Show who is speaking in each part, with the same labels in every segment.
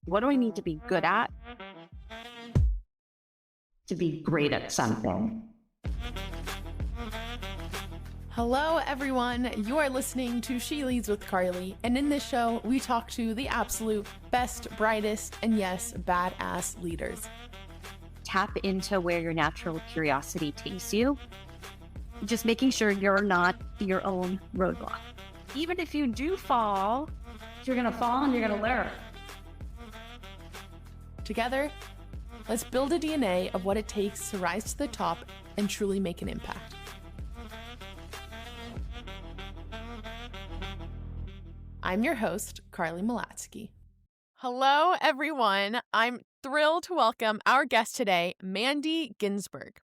Speaker 1: What do I need to be good at to be great at something?
Speaker 2: Hello, everyone. You are listening to She Leads with Carly, and in this show, we talk to the absolute best, brightest, and yes, badass leaders.
Speaker 1: Tap into where your natural curiosity takes you. Just making sure you're not your own roadblock. Even if you do fall, you're going to fall and you're going to learn.
Speaker 2: Together, let's build a DNA of what it takes to rise to the top and truly make an impact. I'm your host, Carly Malatsky. Hello, everyone. I'm thrilled to welcome our guest today, Mandy Ginsberg.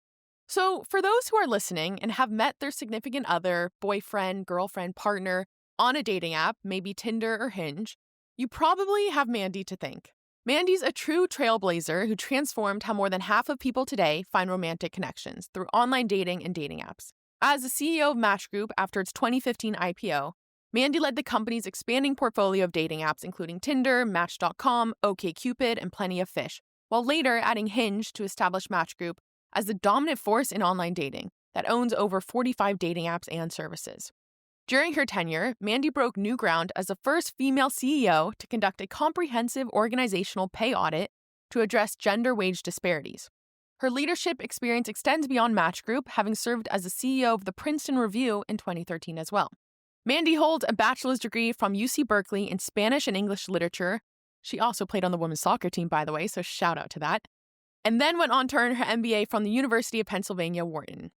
Speaker 2: So for those who are listening and have met their significant other, boyfriend, girlfriend, partner on a dating app, maybe Tinder or Hinge, you probably have Mandy to thank. Mandy's a true trailblazer who transformed how more than half of people today find romantic connections through online dating and dating apps. As the CEO of Match Group after its 2015 IPO, Mandy led the company's expanding portfolio of dating apps, including Tinder, Match.com, OKCupid, and Plenty of Fish, while later adding Hinge to establish Match Group as the dominant force in online dating that owns over 45 dating apps and services. During her tenure, Mandy broke new ground as the first female CEO to conduct a comprehensive organizational pay audit to address gender wage disparities. Her leadership experience extends beyond Match Group, having served as the CEO of the Princeton Review in 2013 as well. Mandy holds a bachelor's degree from UC Berkeley in Spanish and English literature. She also played on the women's soccer team, by the way, so shout out to that. And then went on to earn her MBA from the University of Pennsylvania Wharton.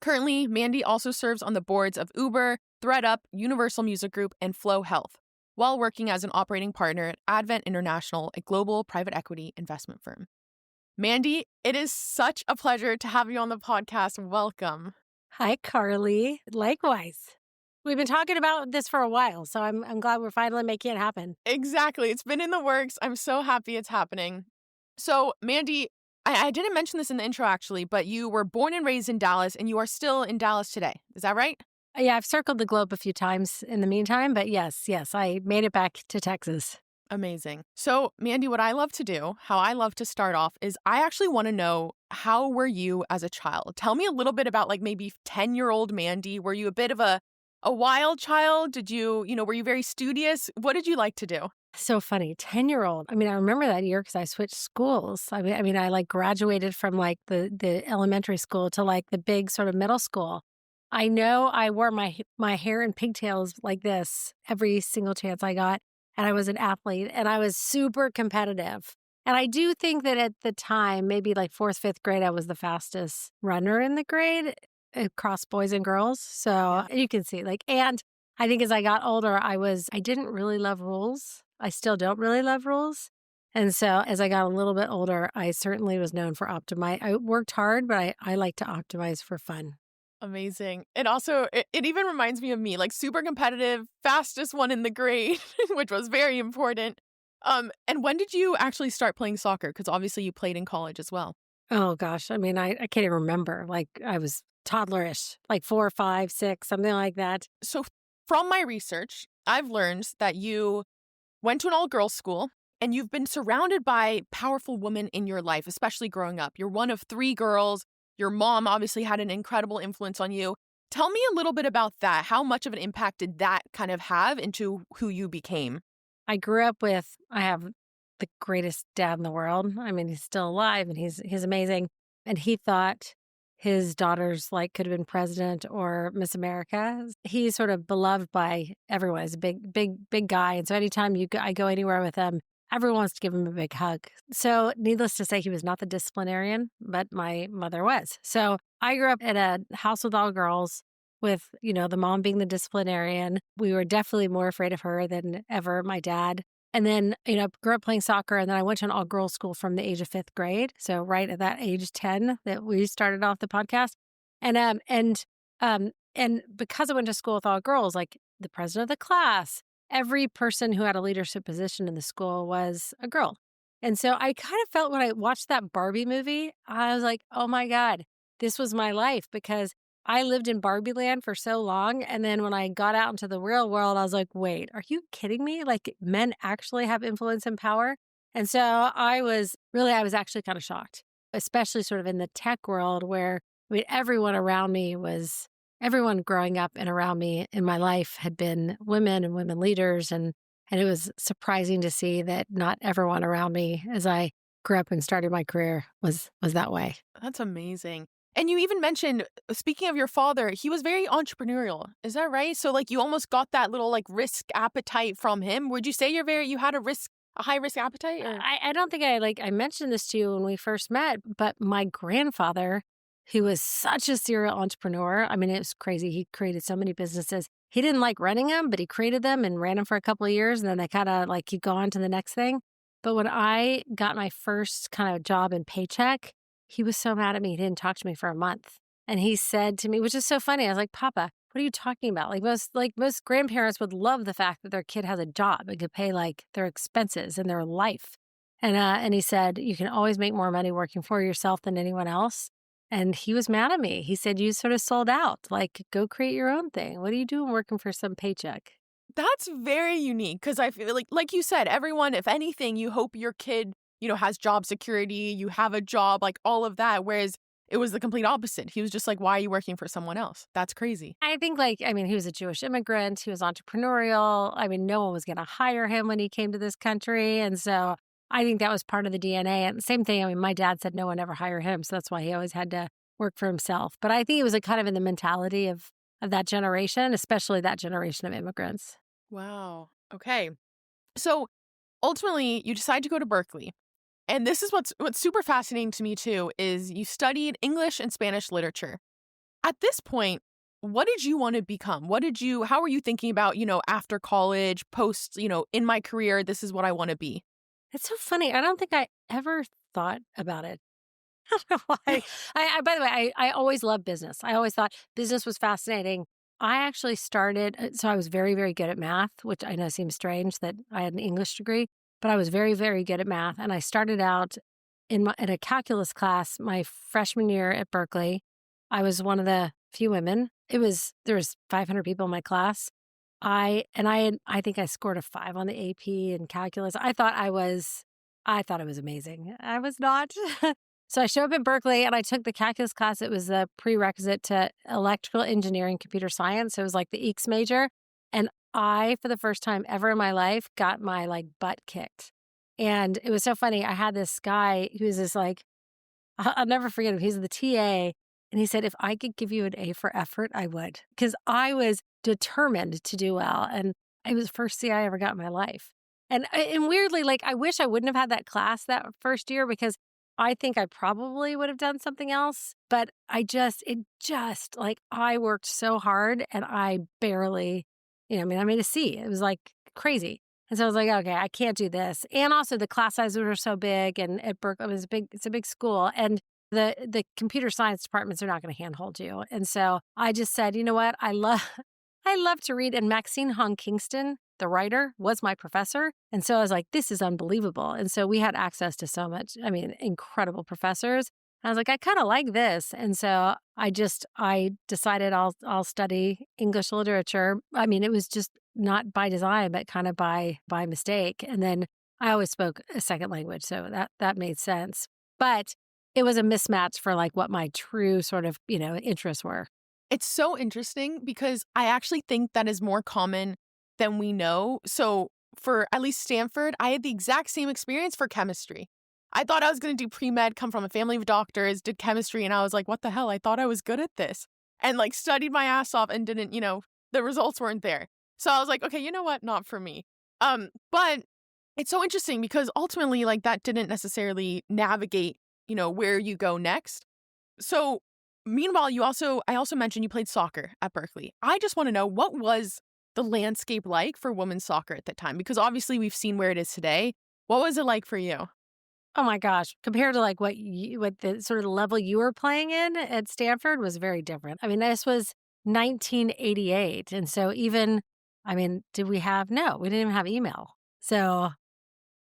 Speaker 2: Currently, Mandy also serves on the boards of Uber, ThredUp, Universal Music Group, and Flow Health, while working as an operating partner at Advent International, a global private equity investment firm. Mandy, it is such a pleasure to have you on the podcast. Welcome.
Speaker 3: Hi, Carly. Likewise. We've been talking about this for a while, so I'm glad we're finally making it happen.
Speaker 2: Exactly. It's been in the works. I'm so happy it's happening. So, Mandy, I didn't mention this in the intro, actually, but you were born and raised in Dallas, and you are still in Dallas today. Is that right?
Speaker 3: Yeah, I've circled the globe a few times in the meantime, but yes, I made it back to Texas.
Speaker 2: Amazing. So, Mandy, what I love to do, how I love to start off is I actually want to know, how were you as a child? Tell me a little bit about like maybe 10-year-old Mandy. Were you a bit of a wild child? Did you, were you very studious? What did you like to do?
Speaker 3: So funny. 10-year-old. I mean, I remember that year because I switched schools. I mean, I like graduated from like the elementary school to like the big sort of middle school. I know I wore my hair in pigtails like this every single chance I got. And I was an athlete and I was super competitive. And I do think that at the time, maybe like 4th, 5th grade, I was the fastest runner in the grade across boys and girls. So you can see and I think as I got older, I didn't really love rules. I still don't really love rules. And so as I got a little bit older, I certainly was known for optimize. I worked hard, but I like to optimize for fun.
Speaker 2: Amazing. It also, it even reminds me of me, like super competitive, fastest one in the grade, which was very important. And when did you actually start playing soccer? Because obviously you played in college as well.
Speaker 3: Oh gosh. I mean, I can't even remember. Like I was toddlerish, like 4, 5, 6, something like that.
Speaker 2: So from my research, I've learned that you went to an all-girls school and you've been surrounded by powerful women in your life, especially growing up. You're one of 3 girls. Your mom obviously had an incredible influence on you. Tell me a little bit about that. How much of an impact did that kind of have into who you became?
Speaker 3: I grew up I have the greatest dad in the world. I mean, he's still alive and he's amazing. And he thought his daughters could have been president or Miss America. He's sort of beloved by everyone. He's a big guy. And so anytime I go anywhere with him, everyone wants to give him a big hug. So needless to say, he was not the disciplinarian, but my mother was. So I grew up in a house with all girls with, the mom being the disciplinarian. We were definitely more afraid of her than ever my dad. And then, grew up playing soccer. And then I went to an all-girls school from the age of 5th grade. So right at that age 10 that we started off the podcast. And because I went to school with all girls, like the president of the class, every person who had a leadership position in the school was a girl. And so I kind of felt when I watched that Barbie movie, I was like, oh my God, this was my life, because I lived in Barbie land for so long. And then when I got out into the real world, I was like, wait, are you kidding me? Like men actually have influence and power. And so I was actually kind of shocked, especially sort of in the tech world where, I mean, everyone growing up and around me in my life had been women and women leaders. And it was surprising to see that not everyone around me as I grew up and started my career was that way.
Speaker 2: That's amazing. And you even mentioned, speaking of your father, he was very entrepreneurial. Is that right? So like you almost got that little like risk appetite from him. Would you say you had a high risk appetite? Or?
Speaker 3: I don't think I mentioned this to you when we first met, but my grandfather, who was such a serial entrepreneur, I mean, it was crazy. He created so many businesses. He didn't like running them, but he created them and ran them for a couple of years. And then they kind of like he'd go on to the next thing. But when I got my first kind of job and paycheck, he was so mad at me. He didn't talk to me for a month. And he said to me, which is so funny, I was like, Papa, what are you talking about? Most grandparents would love the fact that their kid has a job and could pay like their expenses and their life. And he said, you can always make more money working for yourself than anyone else. And he was mad at me. He said, you sort of sold out. Like, go create your own thing. What are you doing working for some paycheck?
Speaker 2: That's very unique because I feel like you said, everyone, if anything, you hope your kid, has job security, you have a job, like all of that. Whereas it was the complete opposite. He was just like, why are you working for someone else? That's crazy.
Speaker 3: I think he was a Jewish immigrant. He was entrepreneurial. I mean, no one was going to hire him when he came to this country. And so I think that was part of the DNA. And same thing, I mean, my dad said no one ever hire him. So that's why he always had to work for himself. But I think it was a kind of in the mentality of that generation, especially that generation of immigrants.
Speaker 2: Wow. Okay. So ultimately, you decide to go to Berkeley. And this is what's super fascinating to me, too, is you studied English and Spanish literature. At this point, what did you want to become? How were you thinking about, after college, post, in my career, this is what I want to be?
Speaker 3: It's so funny. I don't think I ever thought about it. I don't know why. By the way, I always loved business. I always thought business was fascinating. I actually started, so I was very, very good at math, which I know seems strange that I had an English degree, but I was very, very good at math. And I started out in a calculus class my freshman year at Berkeley. I was one of the few women. There was 500 people in my class. I think I scored a 5 on the AP in calculus. I thought it was amazing. I was not. So I showed up at Berkeley and I took the calculus class. It was a prerequisite to electrical engineering, computer science. So it was like the EECS major. And I, for the first time ever in my life, got my butt kicked. And it was so funny. I had this guy who was this I'll never forget him. He's the TA. And he said, if I could give you an A for effort, I would. Because I was determined to do well. And it was the first C I ever got in my life. And weirdly, I wish I wouldn't have had that class that first year because I think I probably would have done something else. But I worked so hard and I barely, I made a C. It was crazy. And so I was like, okay, I can't do this. And also the class sizes were so big and at Berkeley, it's a big school. And the computer science departments are not going to handhold you. And so I just said, you know what? I love to read. And Maxine Hong Kingston, the writer, was my professor. And so I was like, this is unbelievable. And so we had access to so much, incredible professors. And I was like, I kind of like this. And so I decided I'll study English literature. It was just not by design, but kind of by mistake. And then I always spoke a second language. So that made sense. But it was a mismatch for what my true sort of, interests were.
Speaker 2: It's so interesting because I actually think that is more common than we know. So for at least Stanford, I had the exact same experience for chemistry. I thought I was going to do pre-med, come from a family of doctors, did chemistry, and I was like, what the hell? I thought I was good at this. And studied my ass off and didn't, the results weren't there. So I was like, okay, you know what? Not for me. But it's so interesting because ultimately, that didn't necessarily navigate, where you go next. So meanwhile, I also mentioned you played soccer at Berkeley. I just want to know, what was the landscape like for women's soccer at that time? Because obviously we've seen where it is today. What was it like for you?
Speaker 3: Oh my gosh, compared to what the sort of level you were playing in at Stanford was very different. This was 1988. And so even, did we have, no, we didn't even have email. So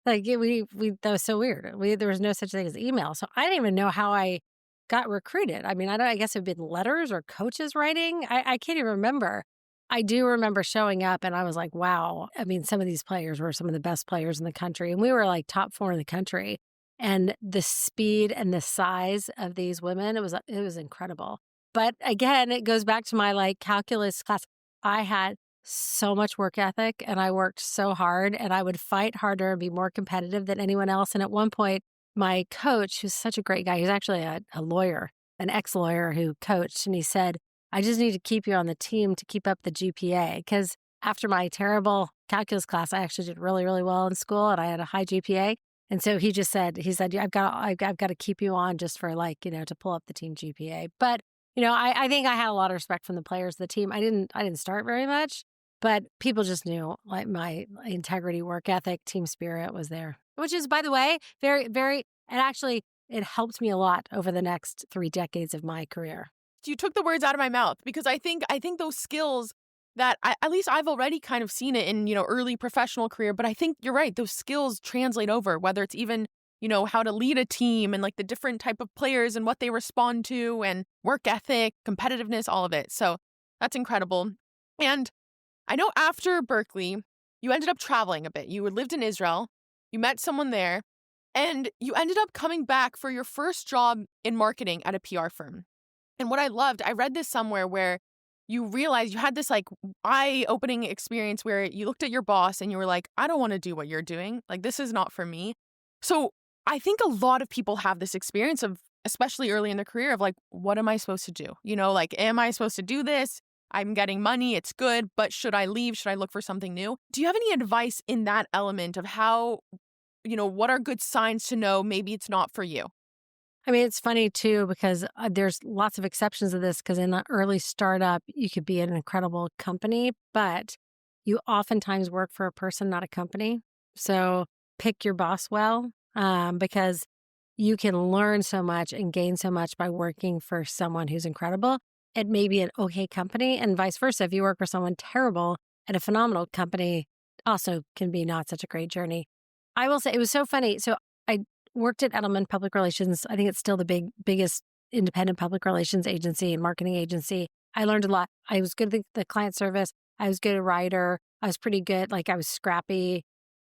Speaker 3: that was so weird. There was no such thing as email. So I didn't even know how I got recruited. I mean, I guess it'd been letters or coaches writing. I can't even remember. I do remember showing up and I was like, wow. I mean, some of these players were some of the best players in the country. And we were like top 4 in the country. And the speed and the size of these women, it was incredible. But again, it goes back to my like calculus class. I had so much work ethic and I worked so hard and I would fight harder and be more competitive than anyone else. And at one point, my coach, who's such a great guy, he's actually a lawyer, an ex-lawyer who coached, and he said, I just need to keep you on the team to keep up the GPA. Because after my terrible calculus class, I actually did really, really well in school and I had a high GPA. And so he said, I've got to keep you on just for like, to pull up the team GPA. But, I think I had a lot of respect from the players of the team. I didn't start very much, but people just knew like my integrity, work ethic, team spirit was there, which is, by the way, very, very, and actually it helped me a lot over the next 3 decades of my career.
Speaker 2: You took the words out of my mouth because I think those skills that at least I've already kind of seen it in, early professional career, but I think you're right. Those skills translate over, whether it's even, how to lead a team and like the different type of players and what they respond to and work ethic, competitiveness, all of it. So that's incredible. And I know after Berkeley, you ended up traveling a bit. You lived in Israel, you met someone there, and you ended up coming back for your first job in marketing at a PR firm. And what I loved, I read this somewhere where you realized you had this like eye-opening experience where you looked at your boss and you were like, I don't want to do what you're doing. Like, this is not for me. So I think a lot of people have this experience of, especially early in their career, of like, what am I supposed to do? Like, am I supposed to do this? I'm getting money. It's good. But should I leave? Should I look for something new? Do you have any advice in that element of how, what are good signs to know maybe it's not for you?
Speaker 3: I mean, it's funny too, because there's lots of exceptions to this, because in the early startup, you could be an incredible company, but you oftentimes work for a person, not a company. So pick your boss well, because you can learn so much and gain so much by working for someone who's incredible. It may be an okay company, and vice versa. If you work for someone terrible at a phenomenal company, also can be not such a great journey. I will say it was so funny. So I worked at Edelman Public Relations. I think it's still the biggest independent public relations agency and marketing agency. I learned a lot. I was good at the client service. I was good at writer. I was pretty good. Like, I was scrappy,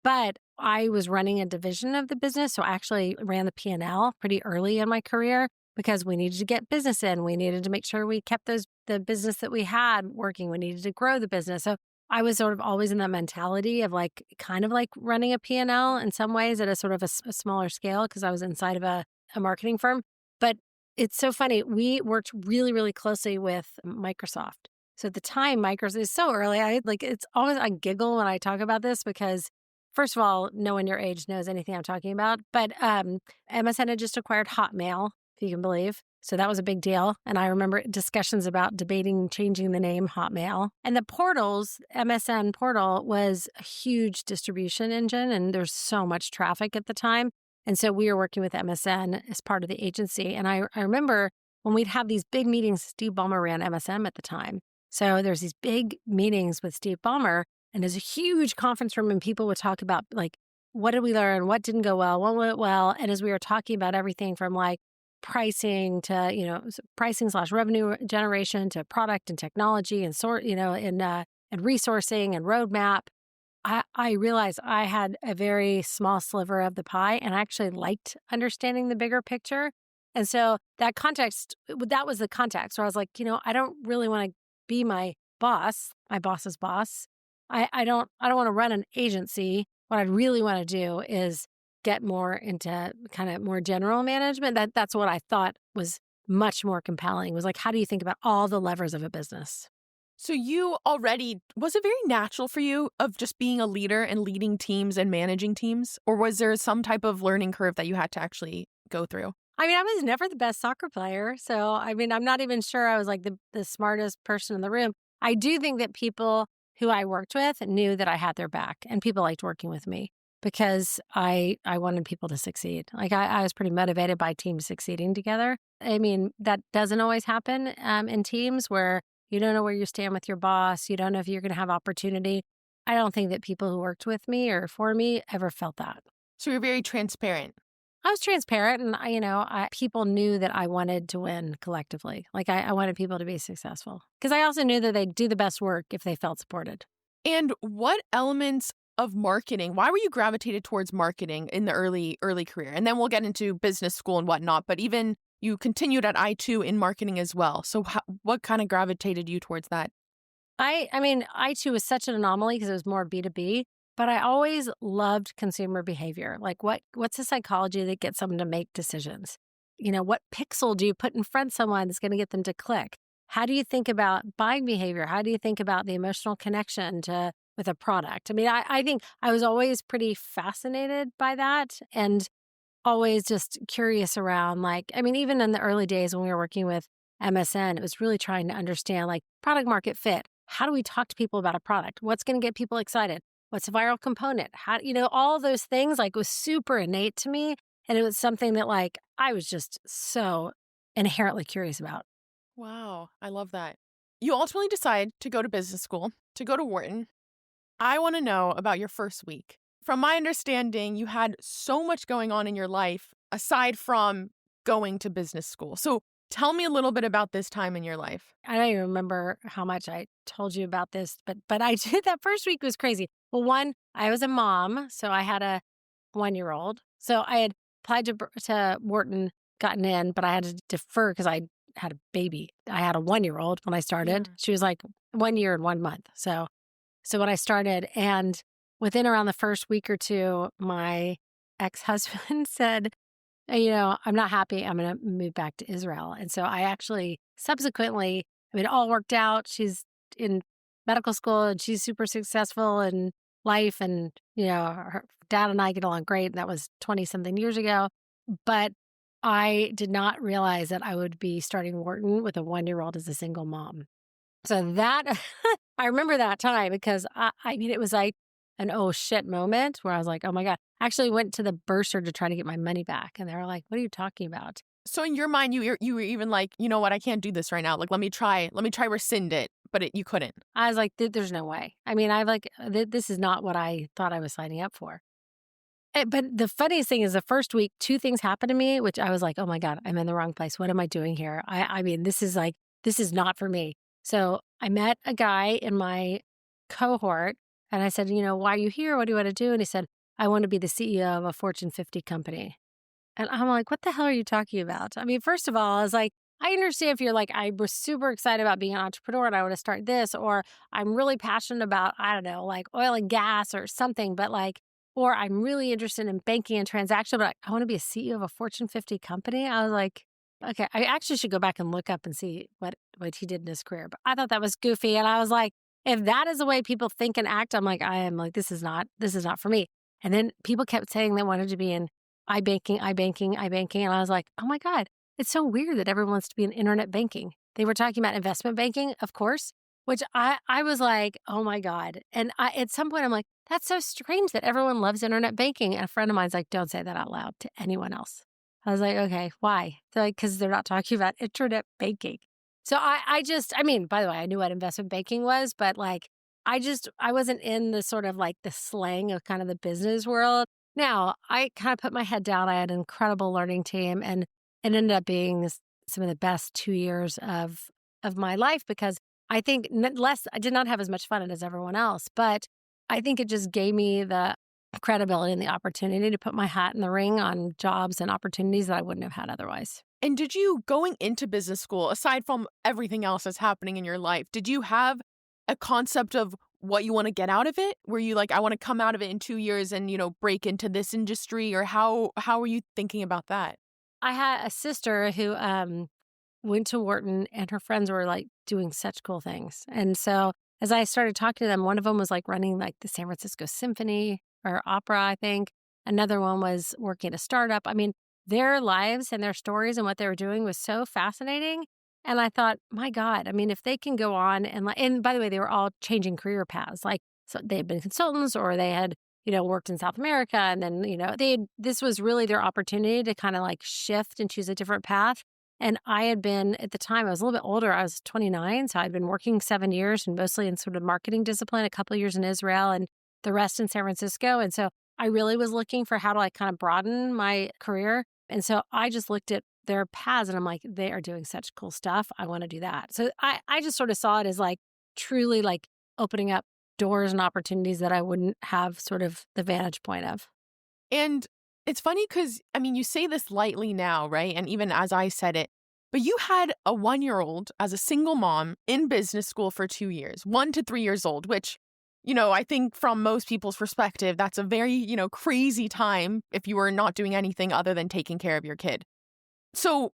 Speaker 3: but I was running a division of the business. So I actually ran the P&L pretty early in my career because we needed to get business in. We needed to make sure we kept the business that we had working. We needed to grow the business. So I was sort of always in that mentality of like, kind of like running a P&L in some ways at a sort of a smaller scale, because I was inside of a marketing firm. But it's so funny. We worked really, really closely with Microsoft. So at the time, Microsoft is so early. It's always, I giggle when I talk about this because, first of all, no one your age knows anything I'm talking about. But MSN had just acquired Hotmail, if you can believe. So that was a big deal. And I remember discussions about debating changing the name Hotmail. And the portals, MSN portal, was a huge distribution engine, and there's so much traffic at the time. And so we were working with MSN as part of the agency. And I remember when we'd have these big meetings, Steve Ballmer ran MSM at the time. So there's these big meetings with Steve Ballmer, and there's a huge conference room, and people would talk about like, what did we learn? What didn't go well? What went well? And as we were talking about everything from like pricing to, pricing/revenue generation to product and technology and and resourcing and roadmap, I realized I had a very small sliver of the pie, and I actually liked understanding the bigger picture. And so that was the context where I was like, I don't really want to be my boss's boss. I don't want to run an agency. What I really want to do is get more into kind of more general management. That's what I thought was much more compelling, was like, how do you think about all the levers of a business?
Speaker 2: So was it very natural for you of just being a leader and leading teams and managing teams? Or was there some type of learning curve that you had to actually go through?
Speaker 3: I mean, I was never the best soccer player. So, I mean, I'm not even sure I was like the smartest person in the room. I do think that people who I worked with knew that I had their back, and people liked working with me because I wanted people to succeed. Like, I was pretty motivated by teams succeeding together. I mean, that doesn't always happen in teams where you don't know where you stand with your boss. You don't know if you're going to have opportunity. I don't think that people who worked with me or for me ever felt that.
Speaker 2: So you're very transparent.
Speaker 3: I was transparent and people knew that I wanted to win collectively. Like I wanted people to be successful because I also knew that they'd do the best work if they felt supported.
Speaker 2: And what elements of marketing, why were you gravitated towards marketing in the early career? And then we'll get into business school and whatnot, but even you continued at I2 in marketing as well. So what kind of gravitated you towards that?
Speaker 3: I mean, I2 was such an anomaly because it was more B2B, but I always loved consumer behavior. Like what's the psychology that gets someone to make decisions? What pixel do you put in front of someone that's going to get them to click? How do you think about buying behavior? How do you think about the emotional connection with a product? I mean, I think I was always pretty fascinated by that and always just curious around even in the early days when we were working with MSN, it was really trying to understand product market fit. How do we talk to people about a product? What's going to get people excited? What's a viral component? How, all of those things was super innate to me. And it was something that I was just so inherently curious about.
Speaker 2: Wow. I love that. You ultimately decide to go to business school, to go to Wharton. I want to know about your first week. From my understanding, you had so much going on in your life aside from going to business school. So tell me a little bit about this time in your life.
Speaker 3: I don't even remember how much I told you about this, but I did. That first week was crazy. Well, one, I was a mom, so I had a 1-year-old. So I had applied to Wharton, gotten in, but I had to defer because I had a baby. I had a 1-year-old when I started. Yeah. She was 1 year and 1 month. So when I started, and within around the first week or two, my ex-husband said, I'm not happy. I'm going to move back to Israel. And so I actually subsequently, it all worked out. She's in medical school and she's super successful in life. And, her dad and I get along great. And that was 20 something years ago. But I did not realize that I would be starting Wharton with a 1-year-old as a single mom. So that, I remember that time because it was an oh shit moment where I was like, oh my God. I actually went to the bursar to try to get my money back. And they were like, what are you talking about?
Speaker 2: So in your mind, you were even like, you know what, I can't do this right now. Let me try rescind it. But you couldn't.
Speaker 3: I was like, there's no way. I mean, this is not what I thought I was signing up for. But the funniest thing is the first week, 2 things happened to me, which I was like, oh my God, I'm in the wrong place. What am I doing here? I mean, this is not for me. So I met a guy in my cohort and I said, why are you here? What do you want to do? And he said, I want to be the CEO of a Fortune 50 company. And I'm like, what the hell are you talking about? I mean, first of all, I was like, I understand if you're I was super excited about being an entrepreneur and I want to start this, or I'm really passionate about, I don't know, oil and gas or something, but or I'm really interested in banking and transaction, but I want to be a CEO of a Fortune 50 company. I was like, okay, I actually should go back and look up and see what he did in his career. But I thought that was goofy. And I was like, if that is the way people think and act, this is not for me. And then people kept saying they wanted to be in iBanking. And I was like, oh my God, it's so weird that everyone wants to be in internet banking. They were talking about investment banking, of course, which I was like, oh my God. And at some point I'm like, that's so strange that everyone loves internet banking. And a friend of mine's like, don't say that out loud to anyone else. I was like, okay, why? They're like, because they're not talking about internet banking. So by the way, I knew what investment banking was, but I wasn't in the sort of the slang of kind of the business world. Now, I kind of put my head down. I had an incredible learning team and it ended up being some of the best 2 years of my life because I think I did not have as much fun as everyone else, but I think it just gave me the credibility and the opportunity to put my hat in the ring on jobs and opportunities that I wouldn't have had otherwise.
Speaker 2: And did you, going into business school, aside from everything else that's happening in your life, did you have a concept of what you want to get out of it? Were you I want to come out of it in 2 years and, break into this industry? Or how were you thinking about that?
Speaker 3: I had a sister who went to Wharton and her friends were doing such cool things. And so as I started talking to them, one of them was running the San Francisco Symphony or opera, I think. Another one was working at a startup. I mean, their lives and their stories and what they were doing was so fascinating. And I thought, my God, I mean, if they can go on and by the way, they were all changing career paths. So they had been consultants or they had, worked in South America. And then, this was really their opportunity to kind of shift and choose a different path. And I had been, at the time, I was a little bit older. I was 29. So I'd been working 7 years and mostly in sort of marketing discipline, a couple of years in Israel and the rest in San Francisco. And so I really was looking for how do I kind of broaden my career. And so I just looked at their paths and I'm like, they are doing such cool stuff. I want to do that. So I just sort of saw it as like truly like opening up doors and opportunities that I wouldn't have sort of the vantage point of.
Speaker 2: And it's funny because, I mean, you say this lightly now, right? And even as I said it, but you had a 1-year-old as a single mom in business school for 2 years, 1 to 3 years old, which, I think from most people's perspective, that's a very, crazy time if you were not doing anything other than taking care of your kid. So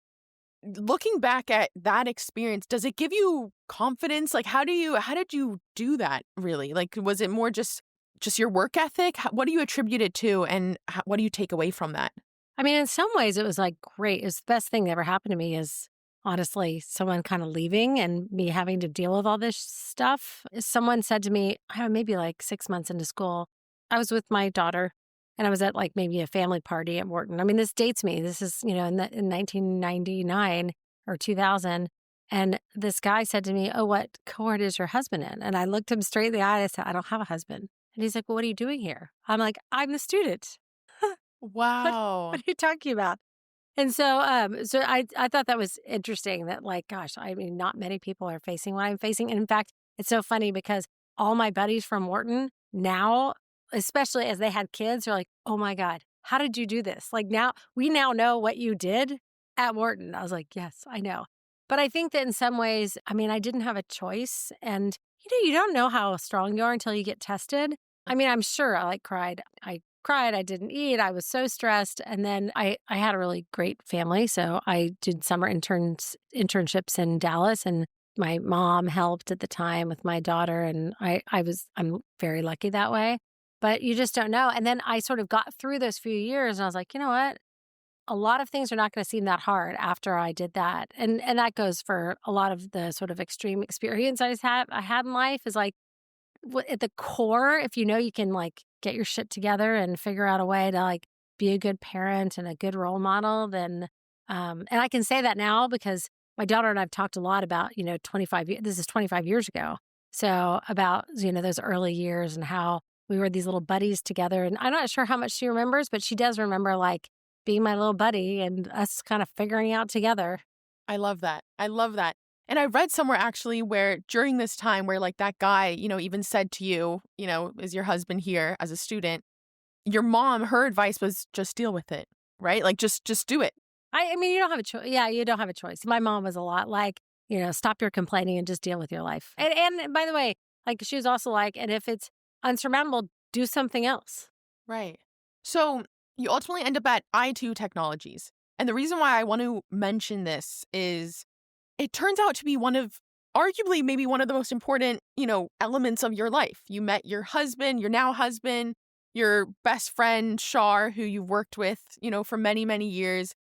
Speaker 2: looking back at that experience, does it give you confidence? Like, how did you do that really? Like, was it more just your work ethic? What do you attribute it to? And what do you take away from that?
Speaker 3: I mean, in some ways, it was like great. It was the best thing that ever happened to me is honestly someone kind of leaving and me having to deal with all this stuff. Someone said to me, maybe like 6 months into school, I was with my daughter and I was at like maybe a family party at Wharton. I mean, this dates me. This is, in 1999 or 2000. And this guy said to me, oh, what cohort is your husband in? And I looked him straight in the eye and I said, I don't have a husband. And he's like, well, what are you doing here? I'm like, I'm the student.
Speaker 2: Wow.
Speaker 3: What are you talking about? And so I thought that was interesting that like, gosh, I mean, not many people are facing what I'm facing. And in fact, it's so funny because all my buddies from Wharton now, especially as they had kids, are like, oh my God, how did you do this? Like we now know what you did at Wharton. I was like, yes, I know. But I think that in some ways, I mean, I didn't have a choice. And, you don't know how strong you are until you get tested. I mean, I'm sure I cried. I didn't eat. I was so stressed. And then I had a really great family. So I did summer internships in Dallas and my mom helped at the time with my daughter. And I'm very lucky that way, but you just don't know. And then I sort of got through those few years and I was like, you know what? A lot of things are not going to seem that hard after I did that. And that goes for a lot of the sort of extreme experience I had in life is like, at the core, if you can like get your shit together and figure out a way to like be a good parent and a good role model, then, and I can say that now because my daughter and I've talked a lot about, 25 years, this is 25 years ago. So about, those early years and how we were these little buddies together. And I'm not sure how much she remembers, but she does remember like being my little buddy and us kind of figuring out together.
Speaker 2: I love that. And I read somewhere actually where during this time where like that guy, even said to you, is your husband here as a student, your mom, her advice was just deal with it, right? Like just do it.
Speaker 3: I mean, you don't have a choice. Yeah, you don't have a choice. My mom was a lot like, stop your complaining and just deal with your life. And by the way, like she was also like, and if it's unsurmountable, do something else.
Speaker 2: Right. So you ultimately end up at I2 Technologies. And the reason why I want to mention this is it turns out to be arguably maybe one of the most important, elements of your life. You met your husband, your now husband, your best friend, Shar, who you've worked with, for many, many years.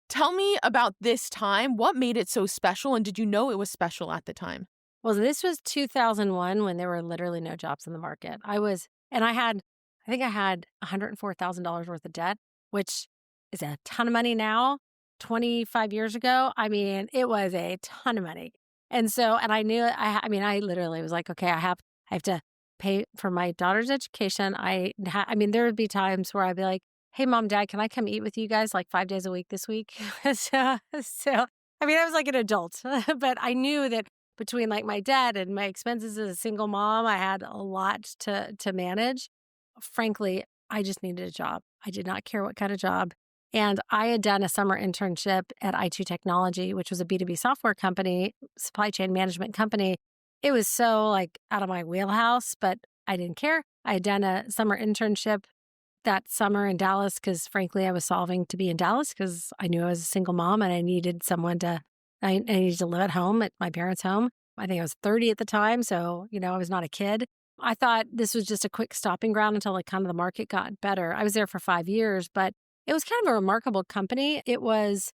Speaker 2: Tell me about this time. What made it so special? And did you know it was special at the time?
Speaker 3: Well, this was 2001 when there were literally no jobs in the market. I think I had $104,000 worth of debt, which is a ton of money now. 25 years ago, I mean, it was a ton of money. And so, and I knew, I literally was like, okay, I have to pay for my daughter's education. There would be times where I'd be like, hey, Mom, Dad, can I come eat with you guys like 5 days a week this week? so, I was like an adult, but I knew that between like my debt and my expenses as a single mom, I had a lot to manage. Frankly, I just needed a job. I did not care what kind of job. And I had done a summer internship at I2 Technology, which was a B2B software company, supply chain management company. It was so like out of my wheelhouse, but I didn't care. I had done a summer internship that summer in Dallas because frankly, I was solving to be in Dallas because I knew I was a single mom and I needed I needed to live at home at my parents' home. I think I was 30 at the time. So, I was not a kid. I thought this was just a quick stopping ground until like kind of the market got better. I was there for 5 years, but it was kind of a remarkable company. It was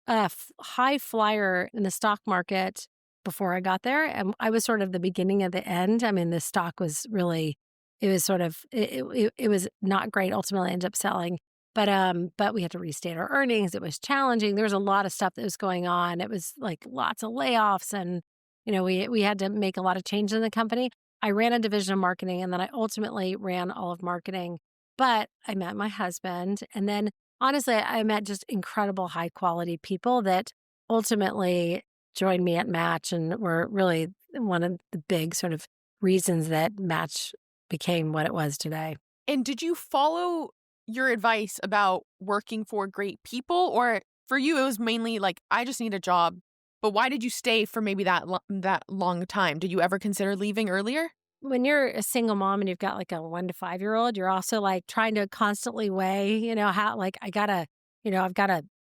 Speaker 3: a high flyer in the stock market before I got there. And I was sort of the beginning of the end. I mean, the stock was really, it was sort of, it was not great. Ultimately ended up selling. But we had to restate our earnings. It was challenging. There was a lot of stuff that was going on. It was like lots of layoffs and, we had to make a lot of changes in the company. I ran a division of marketing and then I ultimately ran all of marketing. But I met my husband. And then honestly, I met just incredible high quality people that ultimately joined me at Match and were really one of the big sort of reasons that Match became what it was today.
Speaker 2: And did you follow your advice about working for great people? Or for you, it was mainly like, I just need a job. But why did you stay for maybe that long time? Did you ever consider leaving earlier?
Speaker 3: When you're a single mom and you've got like a 1 to 5-year-old, you're also like trying to constantly weigh, how like I've got to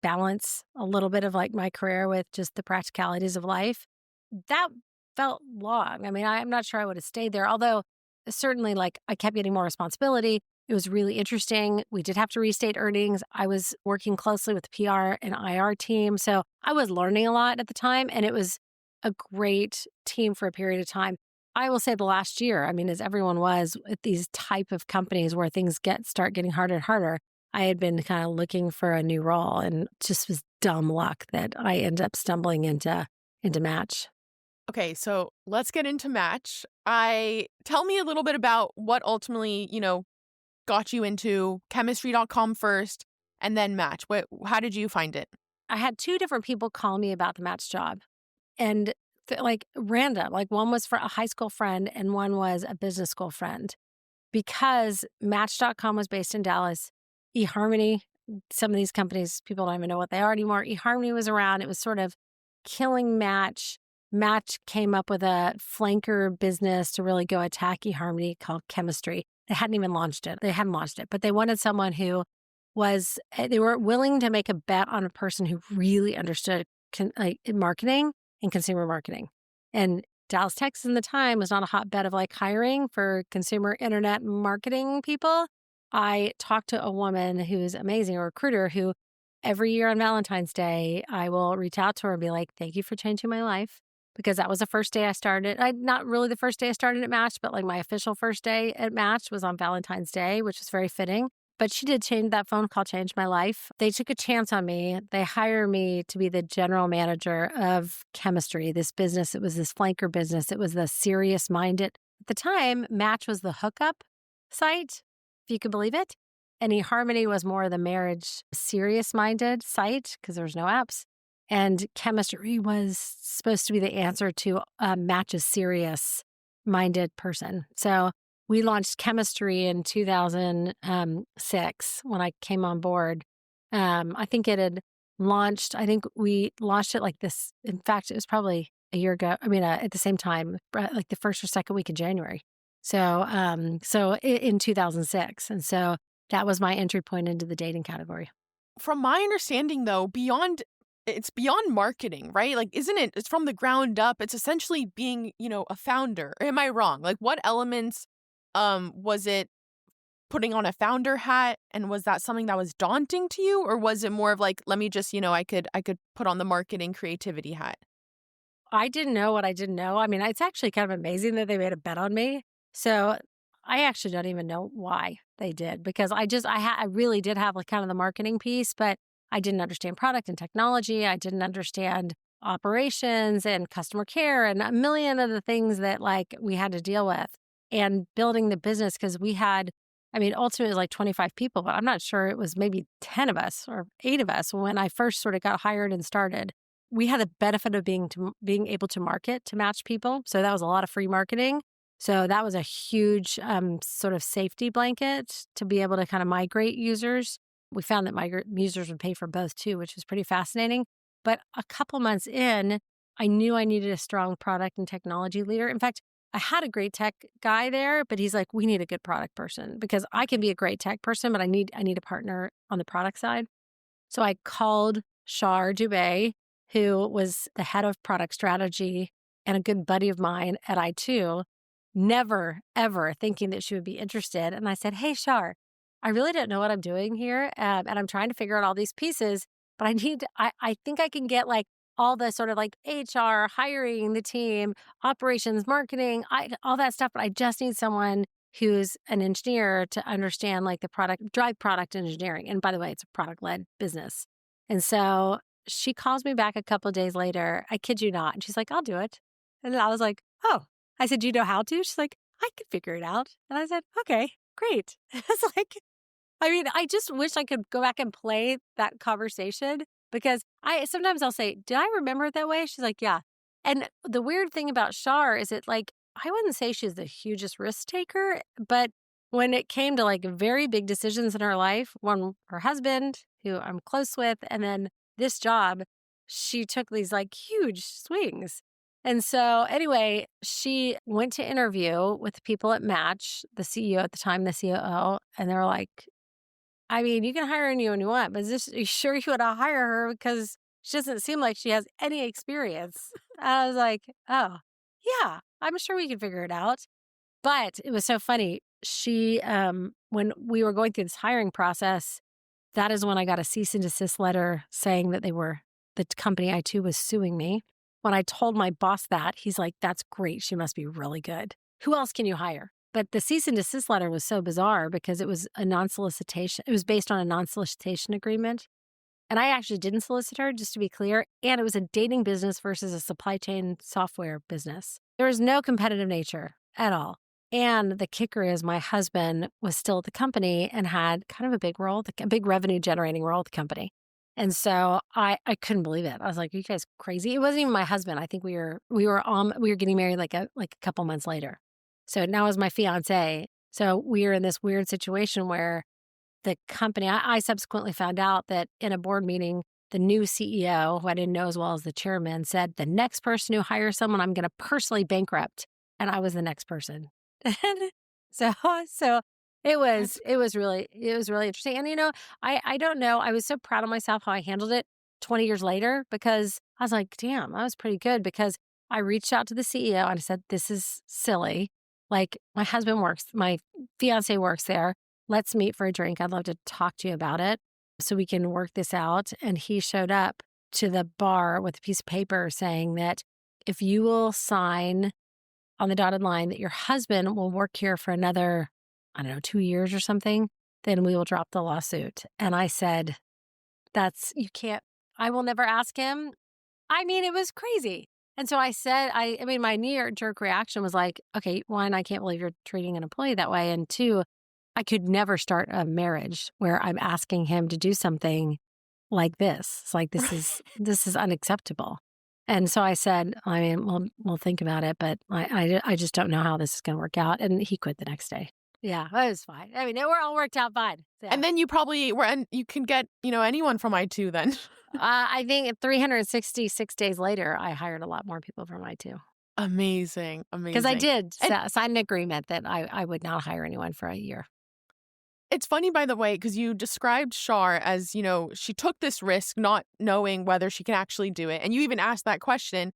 Speaker 3: balance a little bit of like my career with just the practicalities of life. That felt long. I mean, I'm not sure I would have stayed there, although certainly like I kept getting more responsibility. It was really interesting. We did have to restate earnings. I was working closely with the PR and IR team. So I was learning a lot at the time, and it was a great team for a period of time. I will say the last year, I mean, as everyone was at these type of companies where things start getting harder and harder, I had been kind of looking for a new role, and just was dumb luck that I ended up stumbling into Match.
Speaker 2: Okay, so let's get into Match. Tell me a little bit about what ultimately, got you into chemistry.com first and then Match. How did you find it?
Speaker 3: I had 2 different people call me about the Match job, and like random. Like one was for a high school friend and one was a business school friend. Because Match.com was based in Dallas, eHarmony, some of these companies, people don't even know what they are anymore. eHarmony was around. It was sort of killing Match. Match came up with a flanker business to really go attack eHarmony called Chemistry. They hadn't even launched it. They hadn't launched it, but they wanted someone who they were willing to make a bet on a person who really understood marketing and consumer marketing. And Dallas, Texas in the time was not a hotbed of like hiring for consumer internet marketing people. I talked to a woman who's amazing, a recruiter who every year on Valentine's Day, I will reach out to her and be like, thank you for changing my life. Because that was the first day I started. Not really the first day I started at Match, but like my official first day at Match was on Valentine's Day, which was very fitting. But she did change that phone call, changed my life. They took a chance on me. They hired me to be the general manager of Chemistry, this business. It was this flanker business. It was the serious-minded. At the time, Match was the hookup site, if you could believe it. And eHarmony was more the marriage serious-minded site because there was no apps. And Chemistry was supposed to be the answer to Match's serious-minded person. So we launched Chemistry in 2006 when I came on board. I think it had launched, we launched it like this. In fact, it was probably a year ago. I mean, at the same time, like the first or second week of January. So in 2006. And so that was my entry point into the dating category.
Speaker 2: From my understanding, though, it's beyond marketing, right? Like, isn't it? It's from the ground up. It's essentially being, a founder. Or am I wrong? Like, what elements was it putting on a founder hat? And was that something that was daunting to you? Or was it more of like, let me just, I could put on the marketing creativity hat?
Speaker 3: I didn't know what I didn't know. I mean, it's actually kind of amazing that they made a bet on me. So I actually don't even know why they did, because I really did have like kind of the marketing piece, but I didn't understand product and technology. I didn't understand operations and customer care and a million of the things that like we had to deal with. And building the business, because we had, ultimately it was like 25 people, but I'm not sure, it was maybe 10 of us or 8 of us when I first sort of got hired and started. We had the benefit of being able to market to Match people. So that was a lot of free marketing. So that was a huge sort of safety blanket to be able to kind of migrate users. We found that users would pay for both too, which was pretty fascinating. But a couple months in, I knew I needed a strong product and technology leader. In fact, I had a great tech guy there, but he's like, we need a good product person, because I can be a great tech person, but I need a partner on the product side. So I called Shar, Dubey, who was the head of product strategy and a good buddy of mine at I2, never, ever thinking that she would be interested. And I said, hey, Shar, I really don't know what I'm doing here. And I'm trying to figure out all these pieces, but I think I can get like all the sort of like HR, hiring the team, operations, marketing, all that stuff. But I just need someone who's an engineer to understand like the product, drive product engineering. And by the way, it's a product-led business. And so she calls me back a couple of days later. I kid you not. And she's like, I'll do it. And I was like, oh. I said, do you know how to? She's like, I could figure it out. And I said, okay, great. It's like, I mean, I just wish I could go back and play that conversation because sometimes I'll say, did I remember it that way? She's like, yeah. And the weird thing about Shar is I wouldn't say she's the hugest risk taker, but when it came to like very big decisions in her life, one, her husband, who I'm close with, and then this job, she took these like huge swings. And so anyway, she went to interview with the people at Match, the CEO at the time, the COO, and they were like, I mean, you can hire anyone you want, but are you sure you want to hire her? Because she doesn't seem like she has any experience. I was like, oh, yeah, I'm sure we can figure it out. But it was so funny. She, when we were going through this hiring process, that is when I got a cease and desist letter saying that the company I too was suing me. When I told my boss that, he's like, that's great. She must be really good. Who else can you hire? But the cease and desist letter was so bizarre because it was a non-solicitation. It was based on a non-solicitation agreement. And I actually didn't solicit her, just to be clear. And it was a dating business versus a supply chain software business. There was no competitive nature at all. And the kicker is my husband was still at the company and had kind of a bbig role, a big revenue generating role at the company. And so I couldn't believe it. I was like, are you guys crazy? It wasn't even my husband. I think we were getting married like a couple months later. So now is my fiance. So we were in this weird situation where the company, I subsequently found out that in a board meeting, the new CEO, who I didn't know as well as the chairman, said, the next person who hires someone, I'm going to personally bankrupt. And I was the next person. so it was really interesting. And, I don't know. I was so proud of myself how I handled it 20 years later because I was like, damn, I was pretty good because I reached out to the CEO and I said, this is silly. Like my fiance works there. Let's meet for a drink. I'd love to talk to you about it so we can work this out. And he showed up to the bar with a piece of paper saying that if you will sign on the dotted line that your husband will work here for another, 2 years or something, then we will drop the lawsuit. And I said, I will never ask him. I mean, it was crazy. And so I said, my knee-jerk reaction was like, okay, one, I can't believe you're treating an employee that way. And two, I could never start a marriage where I'm asking him to do something like this. It's like, this is unacceptable. And so I said, we'll think about it, but I just don't know how this is going to work out. And he quit the next day. Yeah, it was fine. I mean, it all worked out fine. Yeah.
Speaker 2: And then you probably you can get, anyone from I2 then.
Speaker 3: I think 366 days later, I hired a lot more people from I2.
Speaker 2: Amazing.
Speaker 3: Because I did sign an agreement that I would not hire anyone for a year.
Speaker 2: It's funny, by the way, because you described Shar as, she took this risk not knowing whether she can actually do it. And you even asked that question.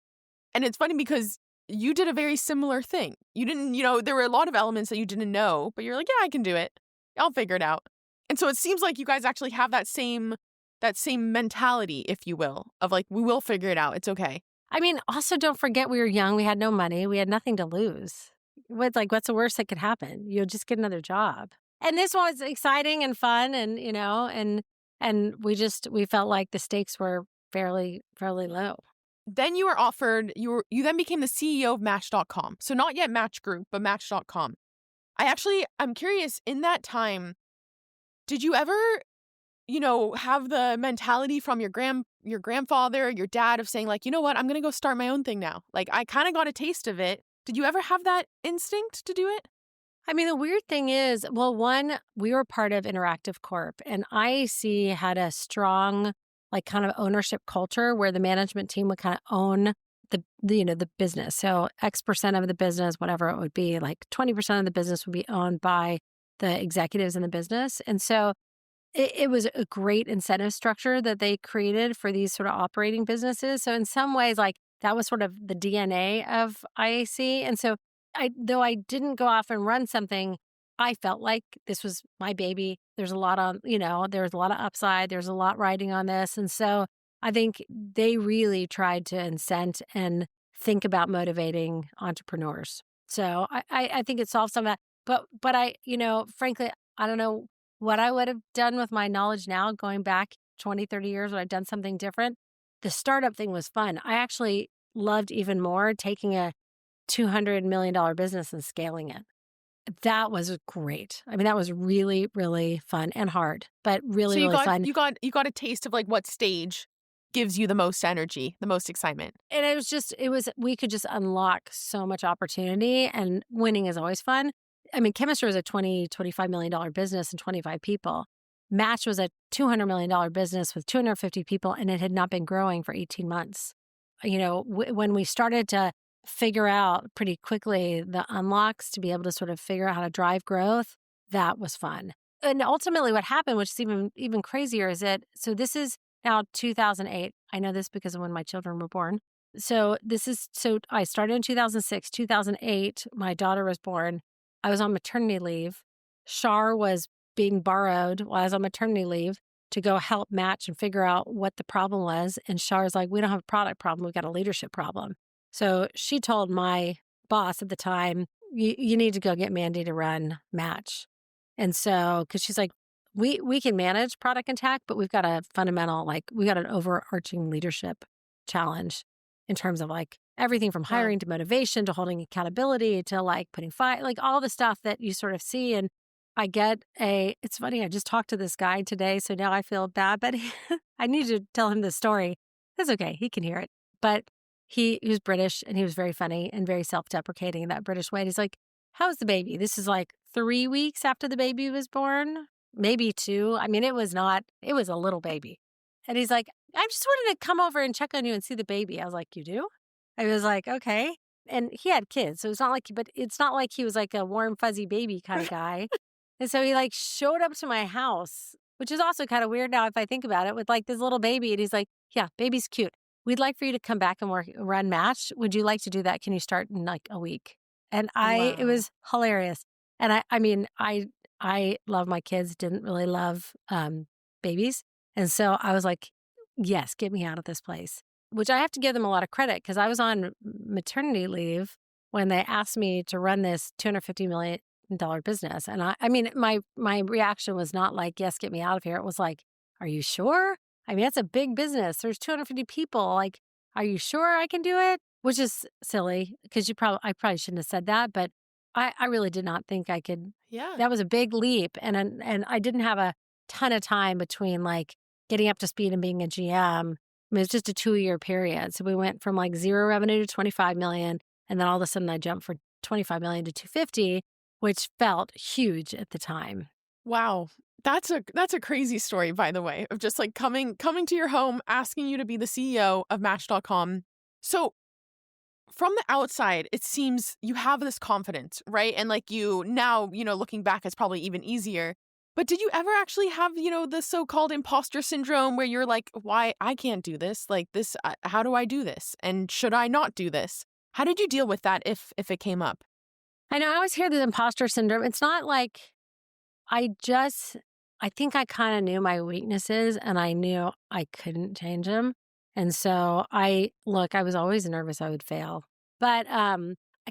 Speaker 2: And it's funny because you did a very similar thing. You didn't, there were a lot of elements that you didn't know, but you're like, yeah, I can do it. I'll figure it out. And so it seems like you guys actually have that same mentality, if you will, of like, we will figure it out. It's okay.
Speaker 3: I mean, also don't forget we were young. We had no money. We had nothing to lose. What's the worst that could happen? You'll just get another job. And this was exciting and fun and, and we felt like the stakes were fairly low.
Speaker 2: Then you were offered, you then became the CEO of Match.com. So not yet Match Group, but Match.com. I'm curious, in that time, did you ever, have the mentality from your grandfather, your dad of saying like, you know what, I'm going to go start my own thing now. Like I kind of got a taste of it. Did you ever have that instinct to do it?
Speaker 3: I mean, the weird thing is, well, one, we were part of Interactive Corp and IAC had a strong like kind of ownership culture where the management team would kind of own the business. So X% of the business, whatever it would be, like 20% of the business would be owned by the executives in the business. And so it was a great incentive structure that they created for these sort of operating businesses. So in some ways, like that was sort of the DNA of IAC. And so though I didn't go off and run something, I felt like this was my baby. There's a lot on, there's a lot of upside. There's a lot riding on this. And so I think they really tried to incent and think about motivating entrepreneurs. So I think it solved some of that. But I, frankly, I don't know what I would have done with my knowledge now, going back 20, 30 years, would I have done something different? The startup thing was fun. I actually loved even more taking a $200 million business and scaling it. That was great. I mean, that was really, really fun and hard, but really,
Speaker 2: So
Speaker 3: really fun.
Speaker 2: you got a taste of like what stage gives you the most energy, the most excitement.
Speaker 3: And we could just unlock so much opportunity, and winning is always fun. I mean, Chemistry was a $25 million business and 25 people. Match was a $200 million business with 250 people, and it had not been growing for 18 months. You know, when we started to figure out pretty quickly the unlocks to be able to sort of figure out how to drive growth, that was fun. And ultimately what happened, which is even crazier, is that, so this is now 2008. I know this because of when my children were born. So I started in 2006, 2008, my daughter was born. I was on maternity leave. Shar was being borrowed while I was on maternity leave to go help Match and figure out what the problem was. And Shar's like, we don't have a product problem. We've got a leadership problem. So she told my boss at the time, you need to go get Mandy to run Match. And so, because she's like, we can manage product and tech, but we've got a fundamental, like, we got an overarching leadership challenge in terms of like everything from hiring to motivation to holding accountability to like putting like all the stuff that you sort of see. And it's funny, I just talked to this guy today, so now I feel bad, but I need to tell him this story. That's okay, he can hear it. But he was British, and he was very funny and very self-deprecating in that British way. And he's like, how's the baby? This is like 3 weeks after the baby was born, maybe 2. I mean, it was a little baby. And he's like, I just wanted to come over and check on you and see the baby. I was like, you do? I was like, okay. And he had kids, so it's not like he was like a warm, fuzzy baby kind of guy. And so he like showed up to my house, which is also kind of weird now if I think about it, with like this little baby. And he's like, yeah, baby's cute. We'd like for you to come back and run Match. Would you like to do that? Can you start in like a week? And it was hilarious. And I mean, I love my kids, didn't really love babies. And so I was like, yes, get me out of this place, which I have to give them a lot of credit because I was on maternity leave when they asked me to run this $250 million business. And I mean, my reaction was not like, yes, get me out of here. It was like, are you sure? I mean, that's a big business. There's 250 people. Like, are you sure I can do it? Which is silly because I probably shouldn't have said that, but I really did not think I could.
Speaker 2: Yeah.
Speaker 3: That was a big leap. And I didn't have a ton of time between like getting up to speed and being a GM. I mean, it's just a 2-year period. So we went from like 0 revenue to 25 million. And then all of a sudden I jumped from 25 million to 250, which felt huge at the time.
Speaker 2: Wow. That's a crazy story, by the way, of just like coming to your home, asking you to be the CEO of Match.com. So from the outside, it seems you have this confidence, right? And like you now, looking back, it's probably even easier. But did you ever actually have, the so-called imposter syndrome where you're like, why I can't do this? Like this, how do I do this? And should I not do this? How did you deal with that if it came up?
Speaker 3: I know I always hear the imposter syndrome. It's not like I think I kind of knew my weaknesses and I knew I couldn't change them. And so I was always nervous I would fail. But I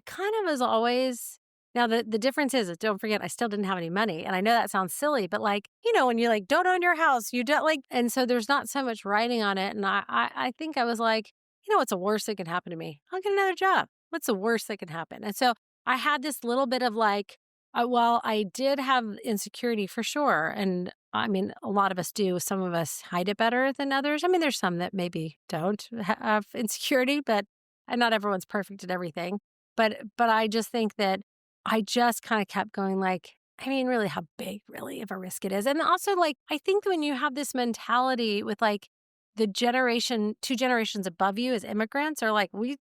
Speaker 3: kind of was always, now the difference is, don't forget, I still didn't have any money. And I know that sounds silly, but like, when you like, don't own your house, you don't like, and so there's not so much writing on it. And I think I was like, what's the worst that can happen to me? I'll get another job. What's the worst that can happen? And so I had this little bit of like, I did have insecurity for sure. And I mean, a lot of us do. Some of us hide it better than others. I mean, there's some that maybe don't have insecurity, but not everyone's perfect at everything. But I just think that I just kind of kept going like, I mean, really, how big really of a risk it is. And also like, I think when you have this mentality with like the 2 generations above you as immigrants are like, we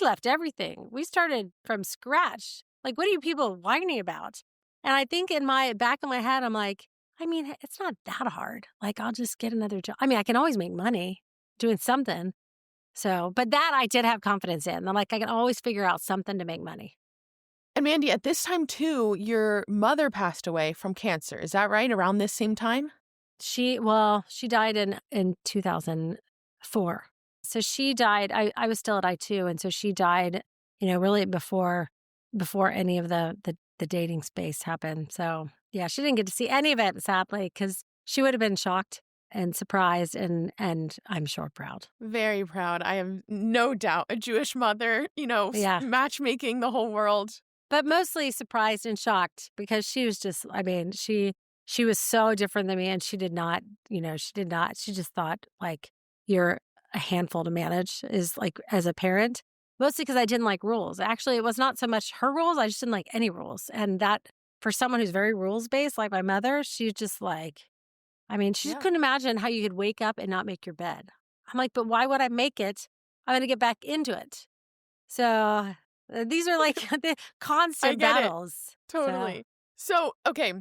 Speaker 3: left everything. We started from scratch. Like, what are you people whining about? And I think in my back of my head, I'm like, I mean, it's not that hard. Like, I'll just get another job. I mean, I can always make money doing something. So, but that I did have confidence in. I'm like, I can always figure out something to make money.
Speaker 2: And Mandy, at this time too, your mother passed away from cancer. Is that right? Around this same time?
Speaker 3: She died in 2004. So she died, I was still at I2. And so she died, really before any of the dating space happened. So yeah, she didn't get to see any of it, sadly, because she would have been shocked and surprised and I'm sure proud.
Speaker 2: Very proud. I have no doubt. A Jewish mother, matchmaking the whole world.
Speaker 3: but mostly surprised and shocked because she was just, I mean, she was so different than me, and she did not, she just thought like you're a handful to manage is like as a parent, mostly because I didn't like rules. Actually, it was not so much her rules. I just didn't like any rules. And that for someone who's very rules based, like my mother, she's just like, I mean, she just
Speaker 2: Yeah.
Speaker 3: couldn't imagine how you could wake up and not make your bed. I'm like, but why would I make it? I'm going to get back into it. So these are like the
Speaker 2: I
Speaker 3: constant
Speaker 2: get it.
Speaker 3: battles.
Speaker 2: Totally. So, okay,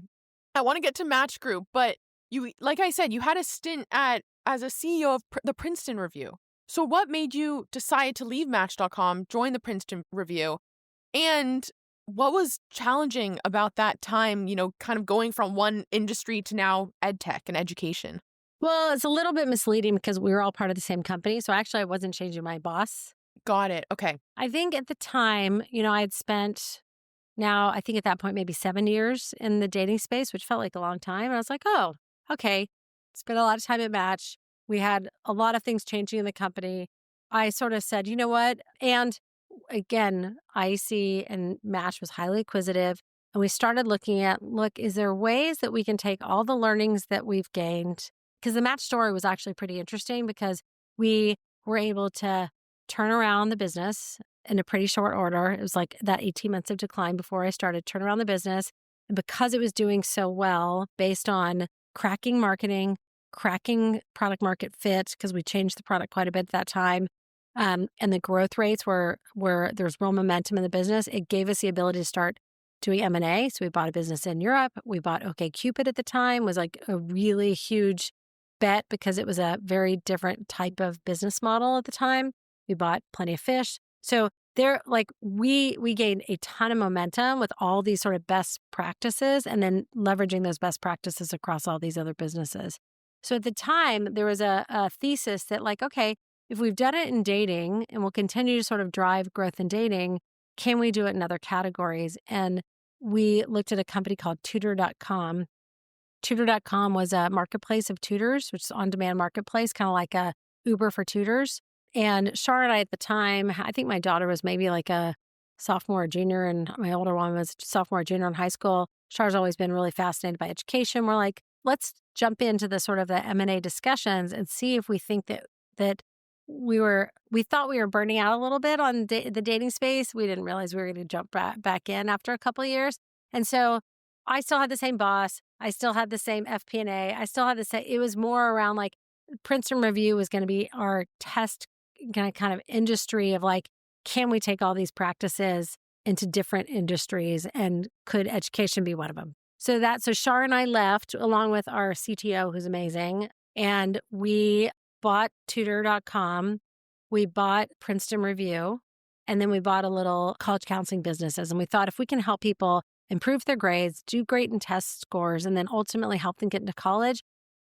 Speaker 2: I want to get to Match Group, but you, like I said, you had a stint as a CEO of the Princeton Review. So what made you decide to leave Match.com, join the Princeton Review, and what was challenging about that time, kind of going from one industry to now ed tech and education?
Speaker 3: Well, it's a little bit misleading because we were all part of the same company. So actually, I wasn't changing my boss.
Speaker 2: Got it. Okay.
Speaker 3: I think at the time, I had spent now, I think at that point, maybe 7 years in the dating space, which felt like a long time. And I was like, oh, okay. Spent a lot of time at Match. We had a lot of things changing in the company. I sort of said, you know what? And again, IC and Match was highly acquisitive. And we started looking at, is there ways that we can take all the learnings that we've gained? Because the Match story was actually pretty interesting because we were able to turn around the business in a pretty short order. It was like that 18 months of decline before I started, turn around the business. And because it was doing so well based on cracking marketing, cracking product market fit, because we changed the product quite a bit at that time, and the growth rates were there's real momentum in the business, it gave us the ability to start doing M&A. So we bought a business in Europe. We bought OKCupid at the time, was like a really huge bet because it was a very different type of business model at the time. We bought Plenty of Fish. So there, like we gained a ton of momentum with all these sort of best practices and then leveraging those best practices across all these other businesses. So at the time, there was a thesis that like, okay, if we've done it in dating and we'll continue to sort of drive growth in dating, can we do it in other categories? And we looked at a company called Tutor.com. Tutor.com was a marketplace of tutors, which is on-demand marketplace, kind of like a Uber for tutors. And Shar and I at the time, I think my daughter was maybe like a sophomore or junior, and my older one was sophomore or junior in high school. Shar's always been really fascinated by education. We're like, let's jump into the sort of the M&A discussions and see if we think that we thought we were burning out a little bit on the dating space. We didn't realize we were going to jump back in after a couple of years. And so I still had the same boss. I still had the same FP&A. I still had the same, it was more around like Princeton Review was going to be our test kind of industry of like, can we take all these practices into different industries and could education be one of them? So Shar and I left along with our CTO, who's amazing. And we bought Tutor.com. We bought Princeton Review. And then we bought a little college counseling businesses. And we thought if we can help people improve their grades, do great in test scores, and then ultimately help them get into college,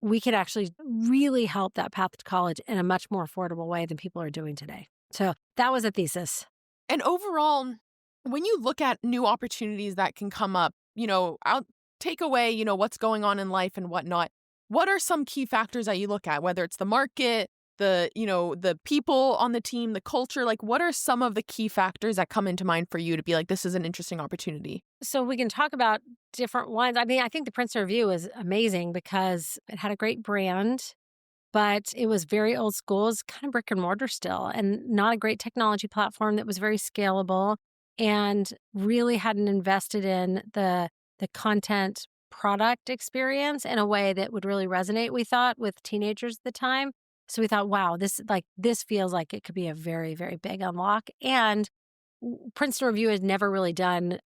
Speaker 3: we could actually really help that path to college in a much more affordable way than people are doing today. So that was a thesis.
Speaker 2: And overall, when you look at new opportunities that can come up, I'll take away, what's going on in life and whatnot. What are some key factors that you look at, whether it's the market, the people on the team, the culture? Like, what are some of the key factors that come into mind for you to be like, this is an interesting opportunity?
Speaker 3: So we can talk about different ones. I mean, I think the Princeton Review is amazing because it had a great brand, but it was very old school. It's kind of brick and mortar still, and not a great technology platform that was very scalable and really hadn't invested in the content product experience in a way that would really resonate, we thought, with teenagers at the time. So we thought, wow, this feels like it could be a very, very big unlock. And Princeton Review has never really done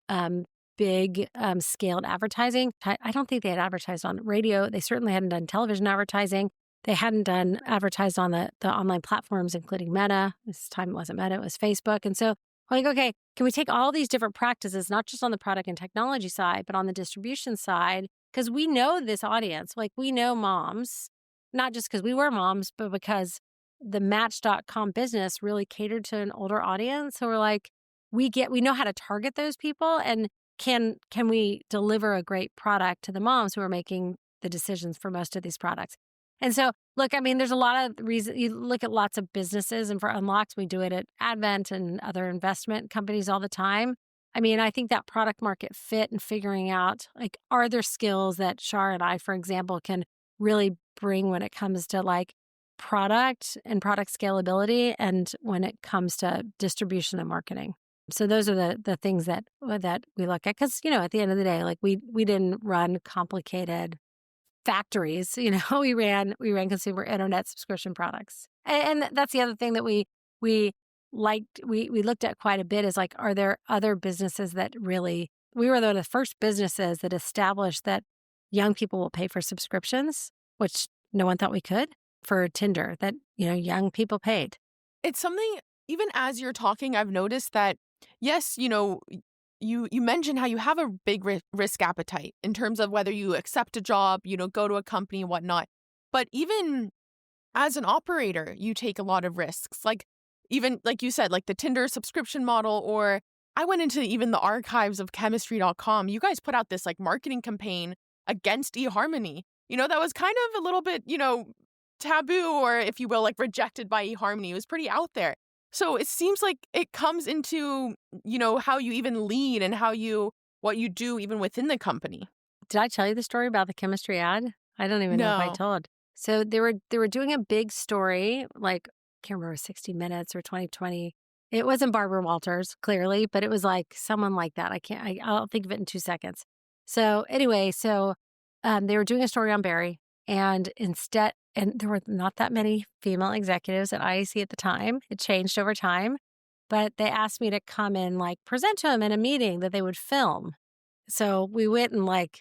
Speaker 3: big scaled advertising. I don't think they had advertised on radio. They certainly hadn't done television advertising. They hadn't done advertised on the online platforms, including Meta. This time it wasn't Meta, it was Facebook. And so we're like, okay, can we take all these different practices, not just on the product and technology side, but on the distribution side? Because we know this audience, like we know moms, not just because we were moms, but because the Match.com business really catered to an older audience. So we're like, we know how to target those people, and can we deliver a great product to the moms who are making the decisions for most of these products? And so, look, I mean, there's a lot of reasons. You look at lots of businesses, and for unlocks, we do it at Advent and other investment companies all the time. I mean, I think that product market fit and figuring out, like, are there skills that Shar and I, for example, can really bring when it comes to like product and product scalability and when it comes to distribution and marketing. So those are the things that we look at, because, at the end of the day, like we didn't run complicated factories. We ran consumer internet subscription products. And that's the other thing that we liked, we looked at quite a bit, is like, are there other businesses that really, we were one of the first businesses that established that young people will pay for subscriptions, which no one thought we could, for Tinder, that, young people paid.
Speaker 2: It's something, even as you're talking, I've noticed that, yes, you mentioned how you have a big risk appetite in terms of whether you accept a job, go to a company and whatnot. But even as an operator, you take a lot of risks. Like, even like you said, like the Tinder subscription model, or I went into even the archives of chemistry.com. You guys put out this like marketing campaign against eHarmony. That was kind of a little bit, taboo, or if you will, like rejected by eHarmony. It was pretty out there. So it seems like it comes into, how you even lead and what you do even within the company.
Speaker 3: Did I tell you the story about the chemistry ad? I don't even know if I told. So they were doing a big story, like, I can't remember, 60 Minutes or 2020. It wasn't Barbara Walters, clearly, but it was like someone like that. I'll think of it in 2 seconds. So anyway, they were doing a story on Barry, and there were not that many female executives at IAC at the time. It changed over time, but they asked me to come and like present to them in a meeting that they would film. So we went and I'm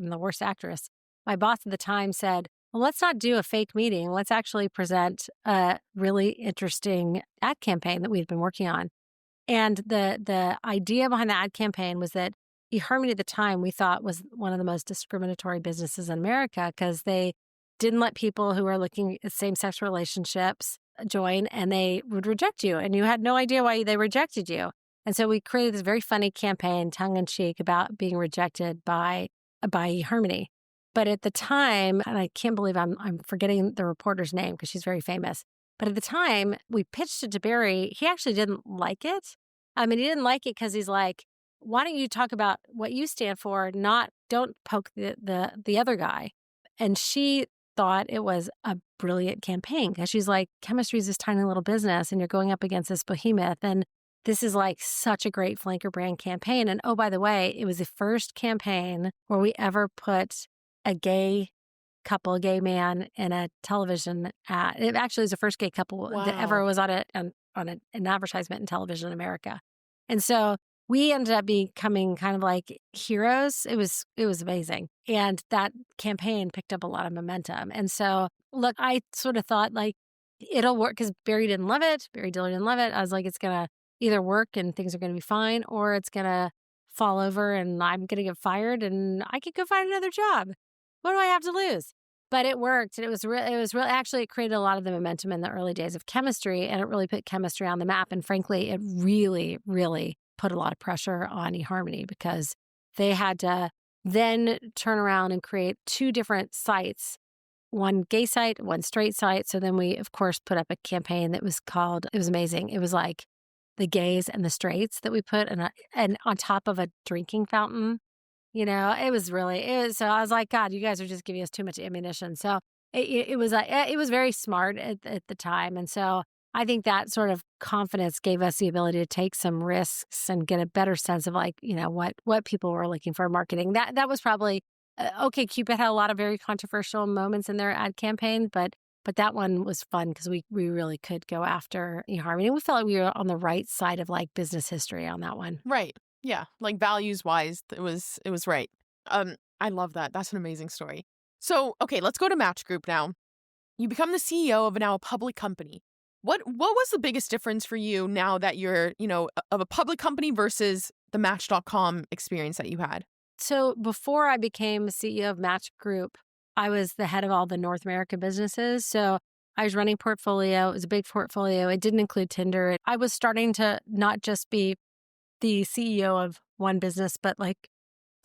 Speaker 3: the worst actress. My boss at the time said, well, let's not do a fake meeting. Let's actually present a really interesting ad campaign that we'd been working on. And the idea behind the ad campaign was that eHarmony at the time we thought was one of the most discriminatory businesses in America, because they didn't let people who were looking at same-sex relationships join, and they would reject you, and you had no idea why they rejected you. And so we created this very funny campaign, tongue-in-cheek, about being rejected by eHarmony. But at the time, and I can't believe I'm forgetting the reporter's name because she's very famous, but at the time we pitched it to Barry. He actually didn't like it. He didn't like it because he's like, why don't you talk about what you stand for, don't poke the other guy. And she thought it was a brilliant campaign, because she's like, chemistry is this tiny little business and you're going up against this behemoth, and this is like such a great flanker brand campaign. And oh, by the way, it was the first campaign where we ever put a gay man in a television ad. It actually was the first gay couple that ever was on an advertisement in television in America. And so we ended up becoming kind of like heroes. It was amazing. And that campaign picked up a lot of momentum. And so, look, I sort of thought like it'll work, because Barry didn't love it. Barry Diller didn't love it. I was like, it's going to either work and things are going to be fine, or it's going to fall over and I'm going to get fired and I could go find another job. What do I have to lose? But it worked. And it was really, actually, it created a lot of the momentum in the early days of chemistry, and it really put chemistry on the map. And frankly, it really, really put a lot of pressure on eHarmony, because they had to then turn around and create 2 different sites, one gay site, one straight site. So then we, of course, put up a campaign that was called, it was amazing. It was like the gays and the straights that we put and on top of a drinking fountain. So I was like, God, you guys are just giving us too much ammunition. So it was very smart at the time. And so I think that sort of confidence gave us the ability to take some risks and get a better sense of like, what people were looking for in marketing. That was probably, OKCupid had a lot of very controversial moments in their ad campaign, but that one was fun because we really could go after eHarmony. We felt like we were on the right side of like business history on that one.
Speaker 2: Right. Yeah. Like values wise, it was right. I love that. That's an amazing story. So, okay, let's go to Match Group now. You become the CEO of now a public company. What was the biggest difference for you now that you're, of a public company versus the Match.com experience that you had?
Speaker 3: So before I became CEO of Match Group, I was the head of all the North America businesses. So I was running portfolio. It was a big portfolio. It didn't include Tinder. I was starting to not just be the CEO of one business, but like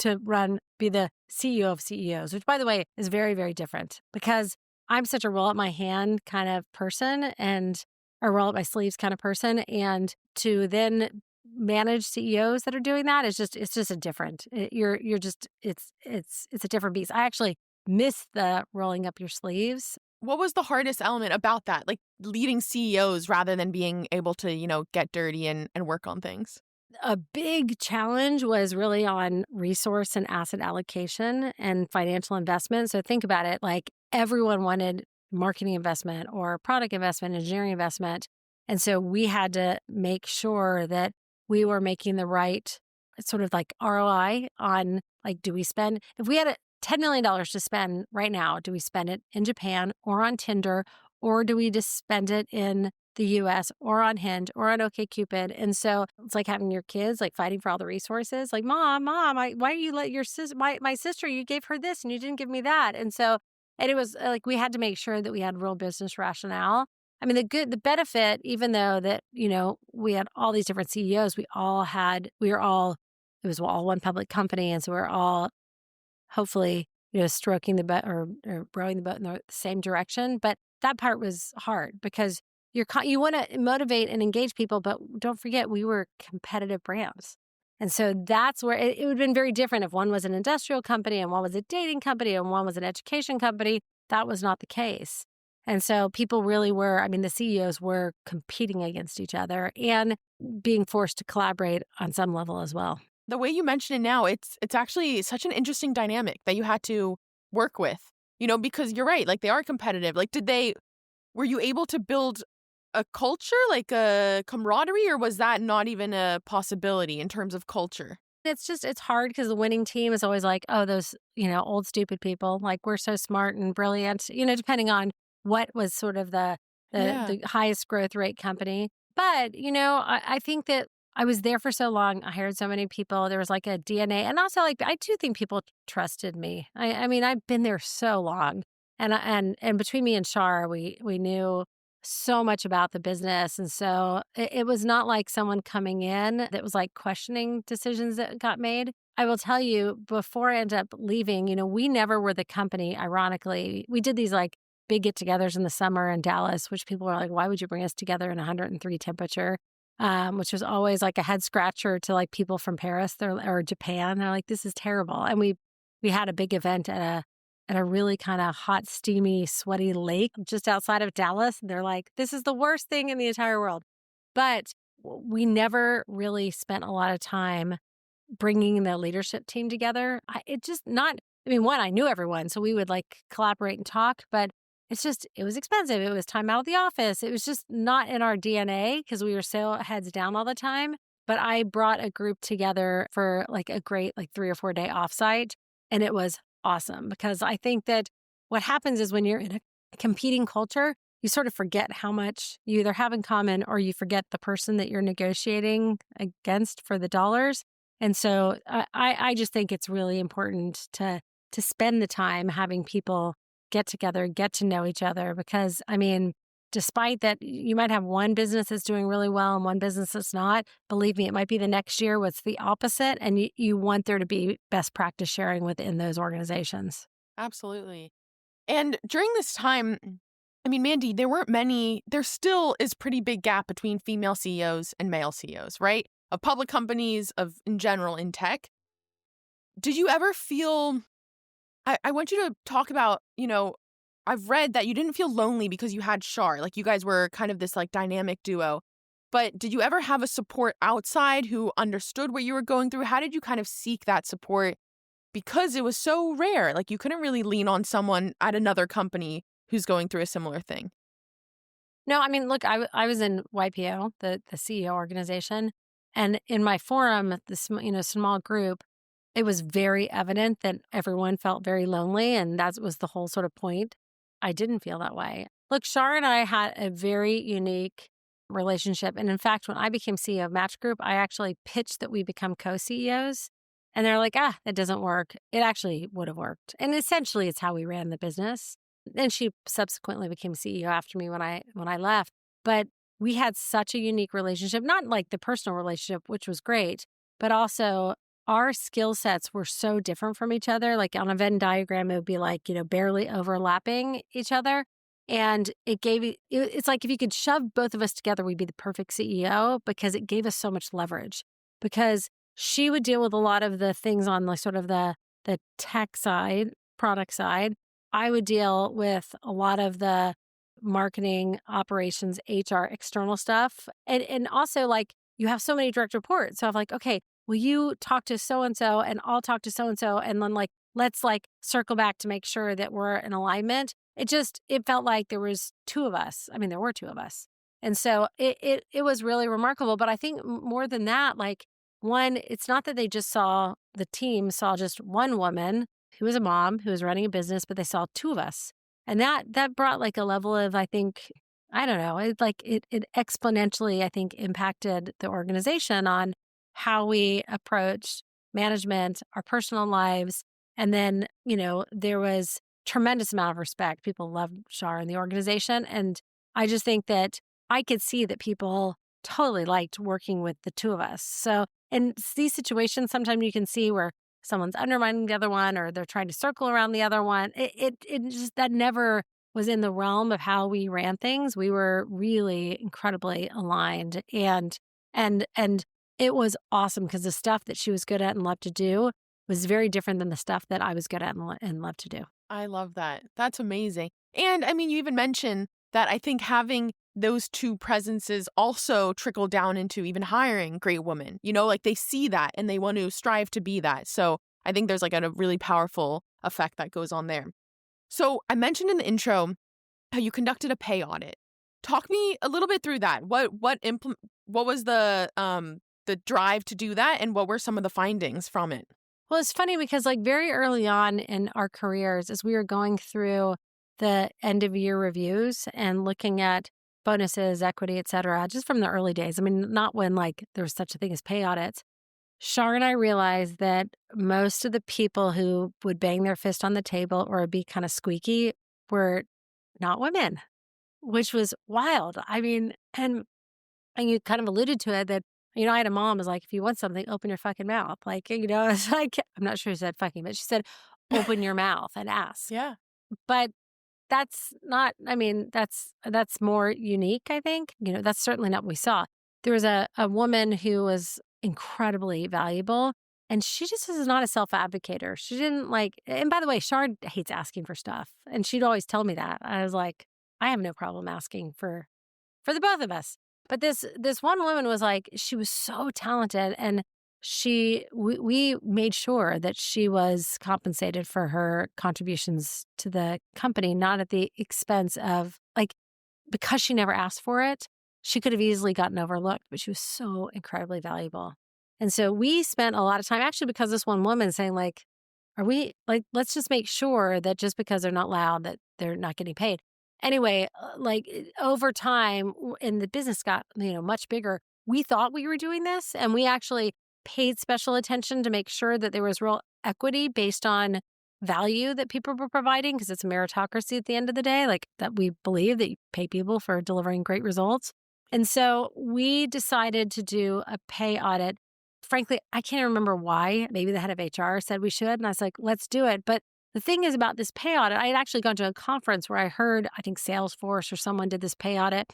Speaker 3: be the CEO of CEOs, which, by the way, is very, very different, because I'm such a roll up my hand kind of person and a roll up my sleeves kind of person. And to then manage CEOs that are doing that. It's just a different. You're just it's a different beast. I actually miss the rolling up your sleeves.
Speaker 2: What was the hardest element about that? Like leading CEOs rather than being able to, get dirty and work on things?
Speaker 3: A big challenge was really on resource and asset allocation and financial investment. So think about it, like everyone wanted marketing investment or product investment, engineering investment. And so we had to make sure that we were making the right sort of like ROI on, like, do we spend, if we had $10 million to spend right now, do we spend it in Japan or on Tinder, or do we just spend it in the US or on Hinge or on OKCupid? And so it's like having your kids like fighting for all the resources. Like, mom, why do you let your sister, my sister, you gave her this and you didn't give me that. And it was like we had to make sure that we had real business rationale. I mean, the benefit, even though that, we had all these different CEOs, it was all one public company. And so we're all hopefully, stroking the boat or rowing the boat in the same direction. But that part was hard because you want to motivate and engage people, but don't forget we were competitive brands. And so that's where it would have been very different if one was an industrial company and one was a dating company and one was an education company. That was not the case. And so people really were, the CEOs were competing against each other and being forced to collaborate on some level as well.
Speaker 2: The way you mention it now, it's actually such an interesting dynamic that you had to work with, because you're right, like they are competitive. Like were you able to build a culture, like a camaraderie, or was that not even a possibility in terms of culture?
Speaker 3: It's hard because the winning team is always like, oh, those, old stupid people, like we're so smart and brilliant, depending on what was sort of the highest growth rate company. But, I think that I was there for so long. I hired so many people. There was like a DNA. And also, like, I do think people trusted me. I've been there so long. And between me and Shar, we knew so much about the business. And so it was not like someone coming in that was like questioning decisions that got made. I will tell you, before I ended up leaving, we never were the company, ironically. We did these like big get-togethers in the summer in Dallas, which people were like, why would you bring us together in 103 temperature? Which was always like a head scratcher to like people from Paris or Japan. They're like, this is terrible. And we had a big event at a really kind of hot, steamy, sweaty lake just outside of Dallas. And they're like, this is the worst thing in the entire world. But we never really spent a lot of time bringing the leadership team together. One, I knew everyone, so we would like collaborate and talk, but it was expensive. It was time out of the office. It was just not in our DNA because we were so heads down all the time. But I brought a group together for like a great 3 or 4 day offsite. And it was awesome because I think that what happens is when you're in a competing culture, you sort of forget how much you either have in common or you forget the person that you're negotiating against for the dollars. And so I just think it's really important to spend the time having people get together, get to know each other, because despite that you might have one business that's doing really well and one business that's not, believe me, it might be the next year what's the opposite, and you want there to be best practice sharing within those organizations.
Speaker 2: Absolutely. And during this time, Mandy, there still is pretty big gap between female CEOs and male CEOs, right? Of public companies, in general in tech. Did you ever feel, I want you to talk about, I've read that you didn't feel lonely because you had Shar. Like you guys were kind of this like dynamic duo. But did you ever have a support outside who understood what you were going through? How did you kind of seek that support? Because it was so rare. Like you couldn't really lean on someone at another company who's going through a similar thing.
Speaker 3: No, look, I was in YPO, the CEO organization. And in my forum, this small group, it was very evident that everyone felt very lonely. And that was the whole sort of point. I didn't feel that way. Look, Shar and I had a very unique relationship. And in fact, when I became CEO of Match Group, I actually pitched that we become co-CEOs. And they're like, that doesn't work. It actually would have worked. And essentially, it's how we ran the business. And she subsequently became CEO after me when I left. But we had such a unique relationship, not like the personal relationship, which was great, but also our skill sets were so different from each other. Like on a Venn diagram, it would be like, barely overlapping each other. And it's like if you could shove both of us together, we'd be the perfect CEO because it gave us so much leverage. Because she would deal with a lot of the things on like sort of the tech side, product side. I would deal with a lot of the marketing, operations, HR, external stuff. And also like you have so many direct reports. So I'm like, okay, will you talk to so-and-so and I'll talk to so-and-so. And then like, let's like circle back to make sure that we're in alignment. It felt like there was two of us. I mean, there were two of us. And so it was really remarkable. But I think more than that, like one, it's not that the team saw just one woman who was a mom who was running a business, but they saw two of us. And that brought like a level of, I think, I don't know, it exponentially, I think, impacted the organization on how we approached management, our personal lives. And then, there was tremendous amount of respect. People loved Shar and the organization. And I just think that I could see that people totally liked working with the two of us. So in these situations, sometimes you can see where someone's undermining the other one or they're trying to circle around the other one. It just, that never was in the realm of how we ran things. We were really incredibly aligned and it was awesome because the stuff that she was good at and loved to do was very different than the stuff that I was good at and loved to do.
Speaker 2: I love that. That's amazing. And I mean, you even mentioned that I think having those two presences also trickle down into even hiring great women. Like they see that and they want to strive to be that. So I think there's like a really powerful effect that goes on there. So I mentioned in the intro how you conducted a pay audit. Talk me a little bit through that. What was the drive to do that, and what were some of the findings from it?
Speaker 3: Well, it's funny because like very early on in our careers, as we were going through the end of year reviews and looking at bonuses, equity, et cetera, just from the early days. I mean, not when like there was such a thing as pay audits. Shar and I realized that most of the people who would bang their fist on the table or be kind of squeaky were not women, which was wild. I mean, and you kind of alluded to it that, I had a mom was like, if you want something, open your fucking mouth. Like, it's like, I'm not sure she said fucking, but she said, open your mouth and ask.
Speaker 2: Yeah.
Speaker 3: But that's not, I mean, that's more unique, I think. That's certainly not what we saw. There was a woman who was incredibly valuable, and she just was not a self-advocator. She didn't like, and by the way, Shar hates asking for stuff. And she'd always tell me that. I was like, I have no problem asking for the both of us. But this one woman was like, she was so talented, and we made sure that she was compensated for her contributions to the company, not at the expense of like, because she never asked for it, she could have easily gotten overlooked, but she was so incredibly valuable. And so we spent a lot of time actually because this one woman saying like, let's just make sure that just because they're not loud that they're not getting paid. Anyway, like over time, and the business got, much bigger, we thought we were doing this, and we actually paid special attention to make sure that there was real equity based on value that people were providing, because it's a meritocracy at the end of the day, like that we believe that you pay people for delivering great results. And so we decided to do a pay audit. Frankly, I can't remember why. Maybe the head of HR said we should, and I was like, let's do it. But the thing is about this pay audit, I had actually gone to a conference where I heard, I think Salesforce or someone did this pay audit.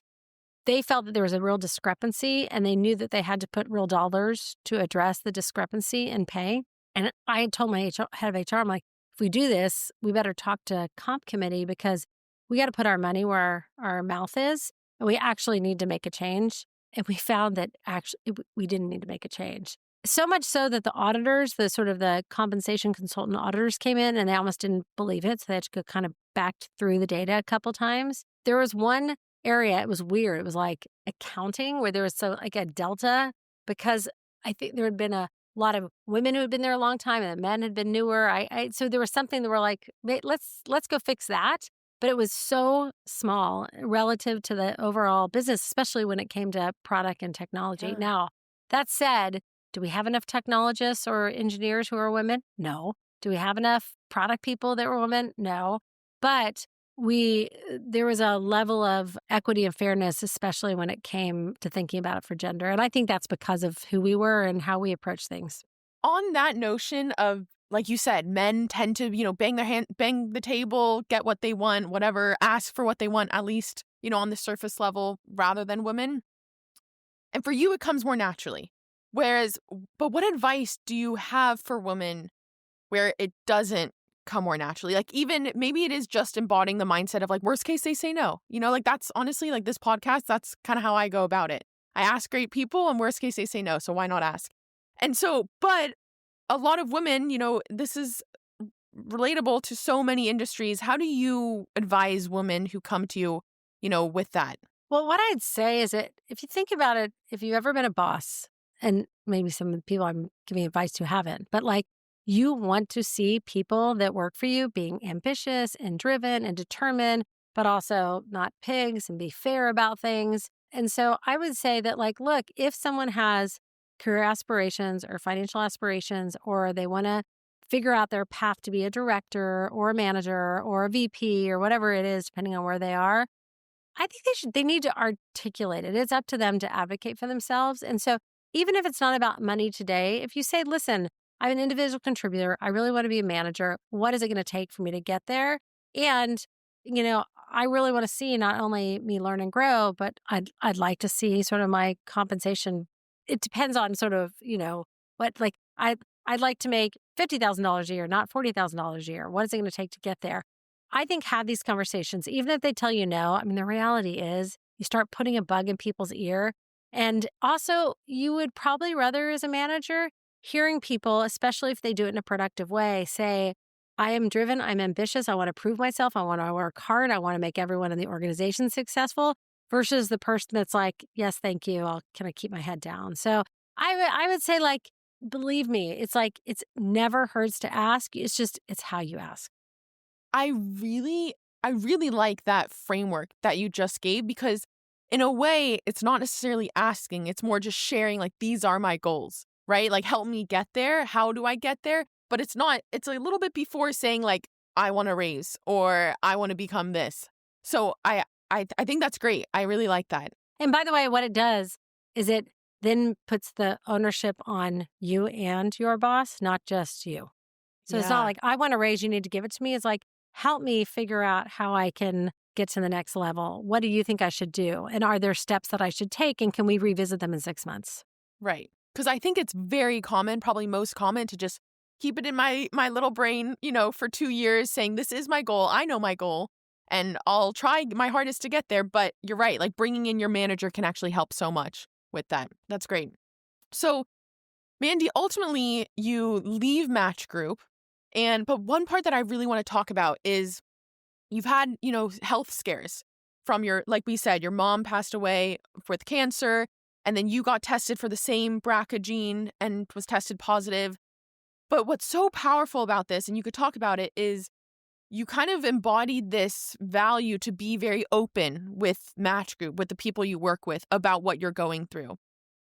Speaker 3: They felt that there was a real discrepancy, and they knew that they had to put real dollars to address the discrepancy in pay. And I had told my head of HR, I'm like, if we do this, we better talk to comp committee because we got to put our money where our mouth is, and we actually need to make a change. And we found that actually we didn't need to make a change. So much so that the auditors, the compensation consultant auditors came in and they almost didn't believe it. So they had to go kind of back through the data a couple times. There was one area, it was weird. It was like accounting where there was like a delta because I think there had been a lot of women who had been there a long time and the men had been newer. So there was something that we're like, let's go fix that. But it was so small relative to the overall business, especially when it came to product and technology.
Speaker 2: Yeah.
Speaker 3: Now, that said, do we have enough technologists or engineers who are women? No. Do we have enough product people that were women? No. But there was a level of equity and fairness, especially when it came to thinking about it for gender. And I think that's because of who we were and how we approach things.
Speaker 2: On that notion of like you said, men tend to, bang the table, get what they want, whatever, ask for what they want, at least, on the surface level, rather than women. And for you, it comes more naturally. But what advice do you have for women where it doesn't come more naturally? Like, even maybe it is just embodying the mindset of like, worst case, they say no. Like that's honestly like this podcast, that's kind of how I go about it. I ask great people and worst case, they say no. So why not ask? And so, but a lot of women, this is relatable to so many industries. How do you advise women who come to you, with that?
Speaker 3: Well, what I'd say is that if you think about it, if you've ever been a boss, and maybe some of the people I'm giving advice to haven't, but like you want to see people that work for you being ambitious and driven and determined, but also not pigs and be fair about things. And so I would say that like, look, if someone has career aspirations or financial aspirations, or they want to figure out their path to be a director or a manager or a VP or whatever it is, depending on where they are, I think they need to articulate it. It's up to them to advocate for themselves. And so even if it's not about money today, if you say, listen, I'm an individual contributor, I really want to be a manager. What is it going to take for me to get there? And, I really want to see not only me learn and grow, but I'd like to see sort of my compensation. It depends on sort of, what, like I'd like to make $50,000 a year, not $40,000 a year. What is it going to take to get there? I think have these conversations, even if they tell you no. I mean, the reality is you start putting a bug in people's ear. And also, you would probably rather as a manager, hearing people, especially if they do it in a productive way, say, I am driven, I'm ambitious, I want to prove myself, I want to work hard, I want to make everyone in the organization successful, versus the person that's like, yes, thank you, I'll kind of keep my head down. So I would say, like, believe me, it's like, it's never hurts to ask. It's how you ask.
Speaker 2: I really like that framework that you just gave, because in a way, it's not necessarily asking. It's more just sharing, like, these are my goals, right? Like, help me get there. How do I get there? But it's a little bit before saying, like, I want to raise or I want to become this. So I think that's great. I really like that.
Speaker 3: And by the way, what it does is it then puts the ownership on you and your boss, not just you. So It's not like, I want to raise, you need to give it to me. It's like, help me figure out how I can get to the next level. What do you think I should do? And are there steps that I should take? And can we revisit them in 6 months?
Speaker 2: Right. Because I think it's very common, probably most common, to just keep it in my little brain, for 2 years saying, this is my goal. I know my goal and I'll try my hardest to get there. But you're right. Like, bringing in your manager can actually help so much with that. That's great. So, Mandy, ultimately you leave Match Group. But one part that I really want to talk about is you've had, health scares from like we said, your mom passed away with cancer, and then you got tested for the same BRCA gene and was tested positive. But what's so powerful about this, and you could talk about it, is you kind of embodied this value to be very open with Match Group, with the people you work with, about what you're going through.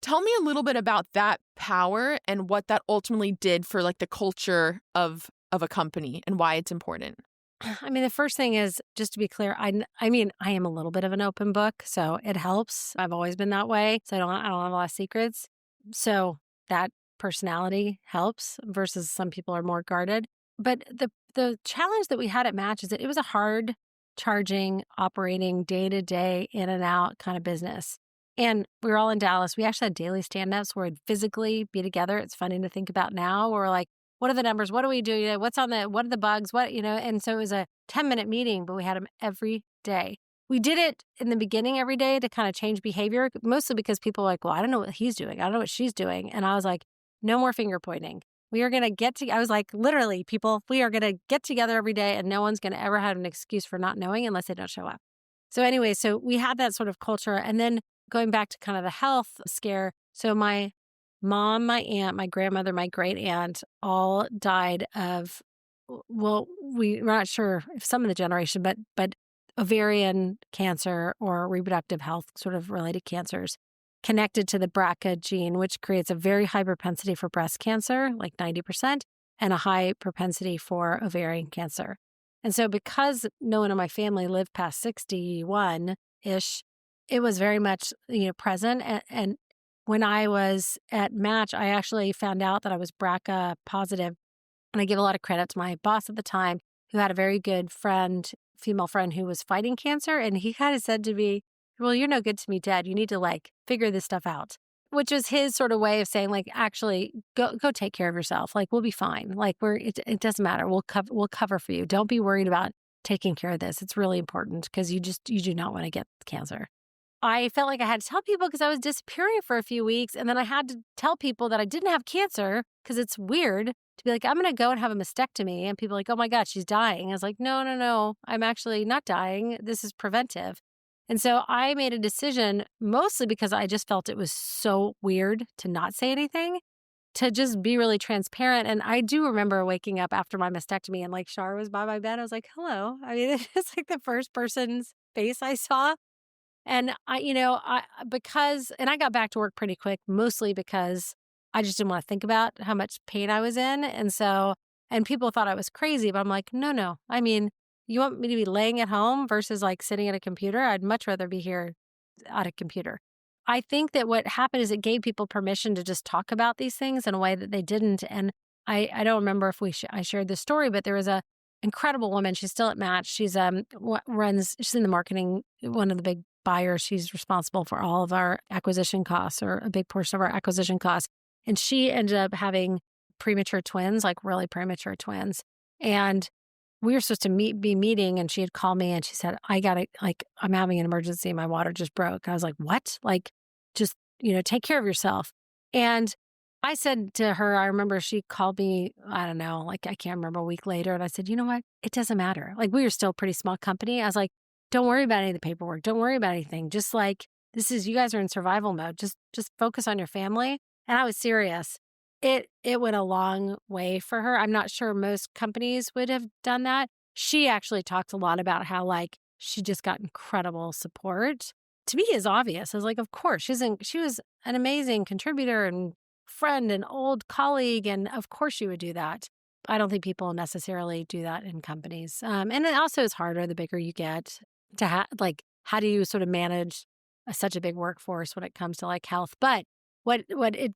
Speaker 2: Tell me a little bit about that power and what that ultimately did for like the culture of a company and why it's important.
Speaker 3: I mean, the first thing is, just to be clear, I am a little bit of an open book, so it helps. I've always been that way, so I don't have a lot of secrets. So that personality helps versus some people are more guarded. But the challenge that we had at Match is that it was a hard charging, operating day-to-day, in and out kind of business. And we were all in Dallas. We actually had daily stand-ups where we'd physically be together. It's funny to think about now. We're like, what are the numbers? What do we do? What are the bugs? And so it was a 10-minute meeting, but we had them every day. We did it in the beginning every day to kind of change behavior, mostly because people were like, well, I don't know what he's doing. I don't know what she's doing. And I was like, no more finger pointing. We are going to I was like, literally, people, we are going to get together every day and no one's going to ever have an excuse for not knowing unless they don't show up. So anyway, so we had that sort of culture. And then going back to kind of the health scare. So my mom, my aunt, my grandmother, my great aunt all died of, well, we're not sure if some of the generation, but ovarian cancer or reproductive health sort of related cancers connected to the BRCA gene, which creates a very high propensity for breast cancer, like 90%, and a high propensity for ovarian cancer. And so because no one in my family lived past 61-ish, it was very much, present. And when I was at Match, I actually found out that I was BRCA positive And I give a lot of credit to my boss at the time, who had a very good friend, female friend who was fighting cancer. And he kind of said to me, well, you're no good to me, Dad. You need to figure this stuff out, which was his sort of way of saying actually go take care of yourself. We'll be fine. It doesn't matter. We'll cover for you. Don't be worried about taking care of this. It's really important because you do not want to get cancer. I felt like I had to tell people because I was disappearing for a few weeks. And then I had to tell people that I didn't have cancer because it's weird to be I'm going to go and have a mastectomy. And people are oh my God, she's dying. I was no, I'm actually not dying. This is preventive. And so I made a decision mostly because I just felt it was so weird to not say anything, to just be really transparent. And I do remember waking up after my mastectomy and Shar was by my bed. I was hello. I mean, it's the first person's face I saw. And I got back to work pretty quick, mostly because I just didn't want to think about how much pain I was in. And people thought I was crazy, but I'm no. I mean, you want me to be laying at home versus sitting at a computer? I'd much rather be here at a computer. I think that what happened is it gave people permission to just talk about these things in a way that they didn't. And I don't remember if I shared this story, but there was a incredible woman. She's still at Match. She's she's in the marketing, one of the big buyers. She's responsible for all of our acquisition costs, or a big portion of our acquisition costs. And she ended up having premature twins, really premature twins. And we were supposed to be meeting, and she had called me and she said, I got it. I'm having an emergency. My water just broke. I was what? Just, take care of yourself. And I said to her, I remember she called me, I don't know, I can't remember, a week later. And I said, you know what? It doesn't matter. We were still a pretty small company. I was don't worry about any of the paperwork. Don't worry about anything. Just you guys are in survival mode. Just focus on your family. And I was serious. It went a long way for her. I'm not sure most companies would have done that. She actually talked a lot about how she just got incredible support. To me, it's obvious. I was of course, she was an amazing contributor and friend and old colleague, and of course she would do that. I don't think people necessarily do that in companies. And it also is harder the bigger you get to how do you sort of manage such a big workforce when it comes to health? But what it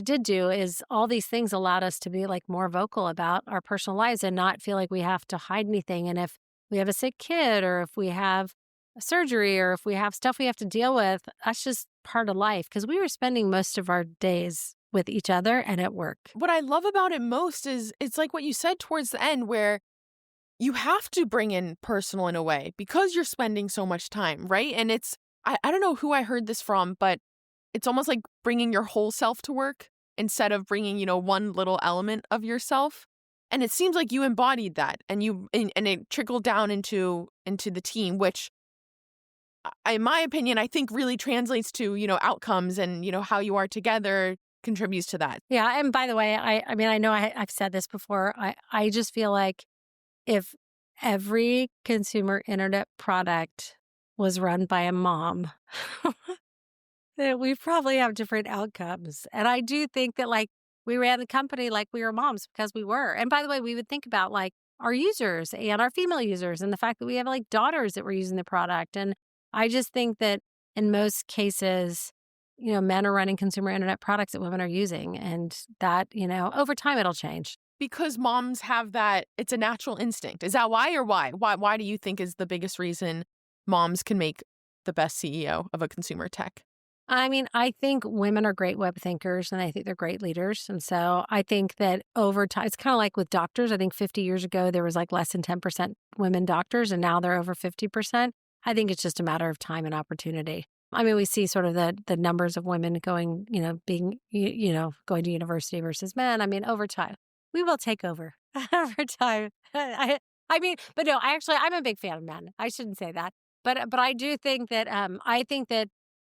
Speaker 3: did do is all these things allowed us to be more vocal about our personal lives and not feel we have to hide anything. And if we have a sick kid, or if we have a surgery, or if we have stuff we have to deal with, that's just part of life, because we were spending most of our days with each other and at work.
Speaker 2: What I love about it most is it's what you said towards the end, where you have to bring in personal in a way because you're spending so much time, right? And I don't know who I heard this from, but it's almost like bringing your whole self to work instead of bringing, one little element of yourself. And it seems like you embodied that, and it trickled down into the team, which, in my opinion, I think really translates to, outcomes, and, how you are together contributes to that.
Speaker 3: Yeah. And by the way, I mean, I know I've said this before. I just feel if every consumer internet product was run by a mom, then we probably have different outcomes. And I do think that we ran the company like we were moms, because we were. And by the way, we would think about our users and our female users, and the fact that we have daughters that were using the product. And I just think that in most cases, men are running consumer internet products that women are using, and that, over time it'll change.
Speaker 2: Because moms have that, it's a natural instinct. Is that why, or why? Why do you think is the biggest reason moms can make the best CEO of a consumer tech?
Speaker 3: I mean, I think women are great web thinkers, and I think they're great leaders. And so I think that over time, it's kind of like with doctors. I think 50 years ago, there was less than 10% women doctors, and now they're over 50%. I think it's just a matter of time and opportunity. I mean, we see sort of the numbers of women going, going to university versus men. I mean, over time, we will take over over time. I mean, but no, I'm a big fan of men. I shouldn't say that. But I do think that,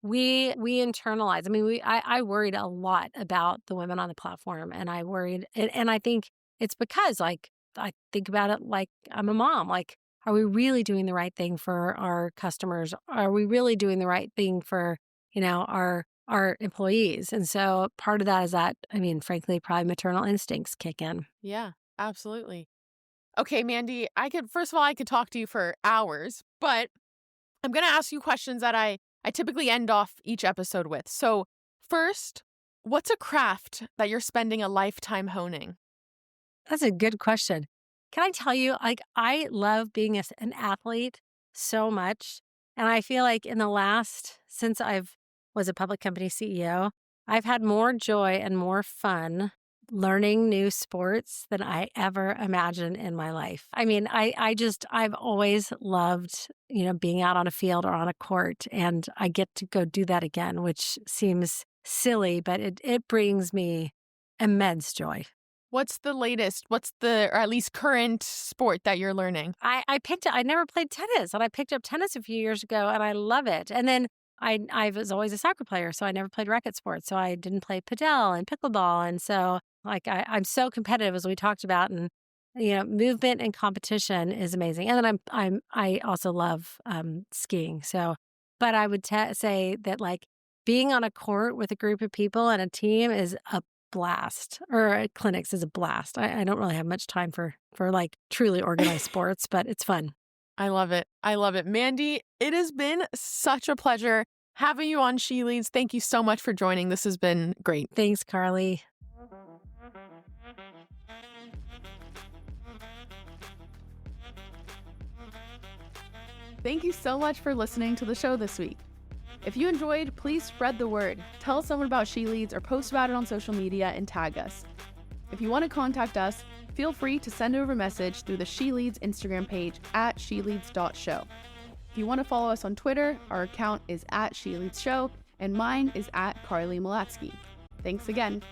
Speaker 3: we internalize. I mean, I worried a lot about the women on the platform, and I worried, and I think it's because I think about it I'm a mom. Are we really doing the right thing for our customers? Are we really doing the right thing for, our employees? And so part of that is that, I mean, frankly, probably maternal instincts kick in.
Speaker 2: Yeah, absolutely. Okay, Mandy, I could talk to you for hours, but I'm going to ask you questions that I typically end off each episode with. So first, what's a craft that you're spending a lifetime honing?
Speaker 3: That's a good question. Can I tell you, like, I love being an athlete so much. And I feel like since was a public company CEO, I've had more joy and more fun learning new sports than I ever imagined in my life. I mean, I've always loved, being out on a field or on a court, and I get to go do that again, which seems silly, but it brings me immense joy.
Speaker 2: What's the latest? Or at least current sport that you're learning?
Speaker 3: I never played tennis, and I picked up tennis a few years ago, and I love it. And then I was always a soccer player, so I never played racket sports. So I didn't play padel and pickleball. And so I'm so competitive, as we talked about, and movement and competition is amazing. And then I also love skiing. So, but I would say that being on a court with a group of people and a team is a blast, or clinics is a blast. I don't really have much time for truly organized sports, but it's fun.
Speaker 2: I love it. I love it. Mandy, it has been such a pleasure having you on She Leads. Thank you so much for joining. This has been great.
Speaker 3: Thanks, Carly.
Speaker 2: Thank you so much for listening to the show this week. If you enjoyed, please spread the word. Tell someone about She Leads or post about it on social media and tag us. If you want to contact us, feel free to send over a message through the She Leads Instagram page at sheleads.show. If you want to follow us on Twitter, our account is @SheLeadsShow, and mine is @CarlyMalatsky. Thanks again.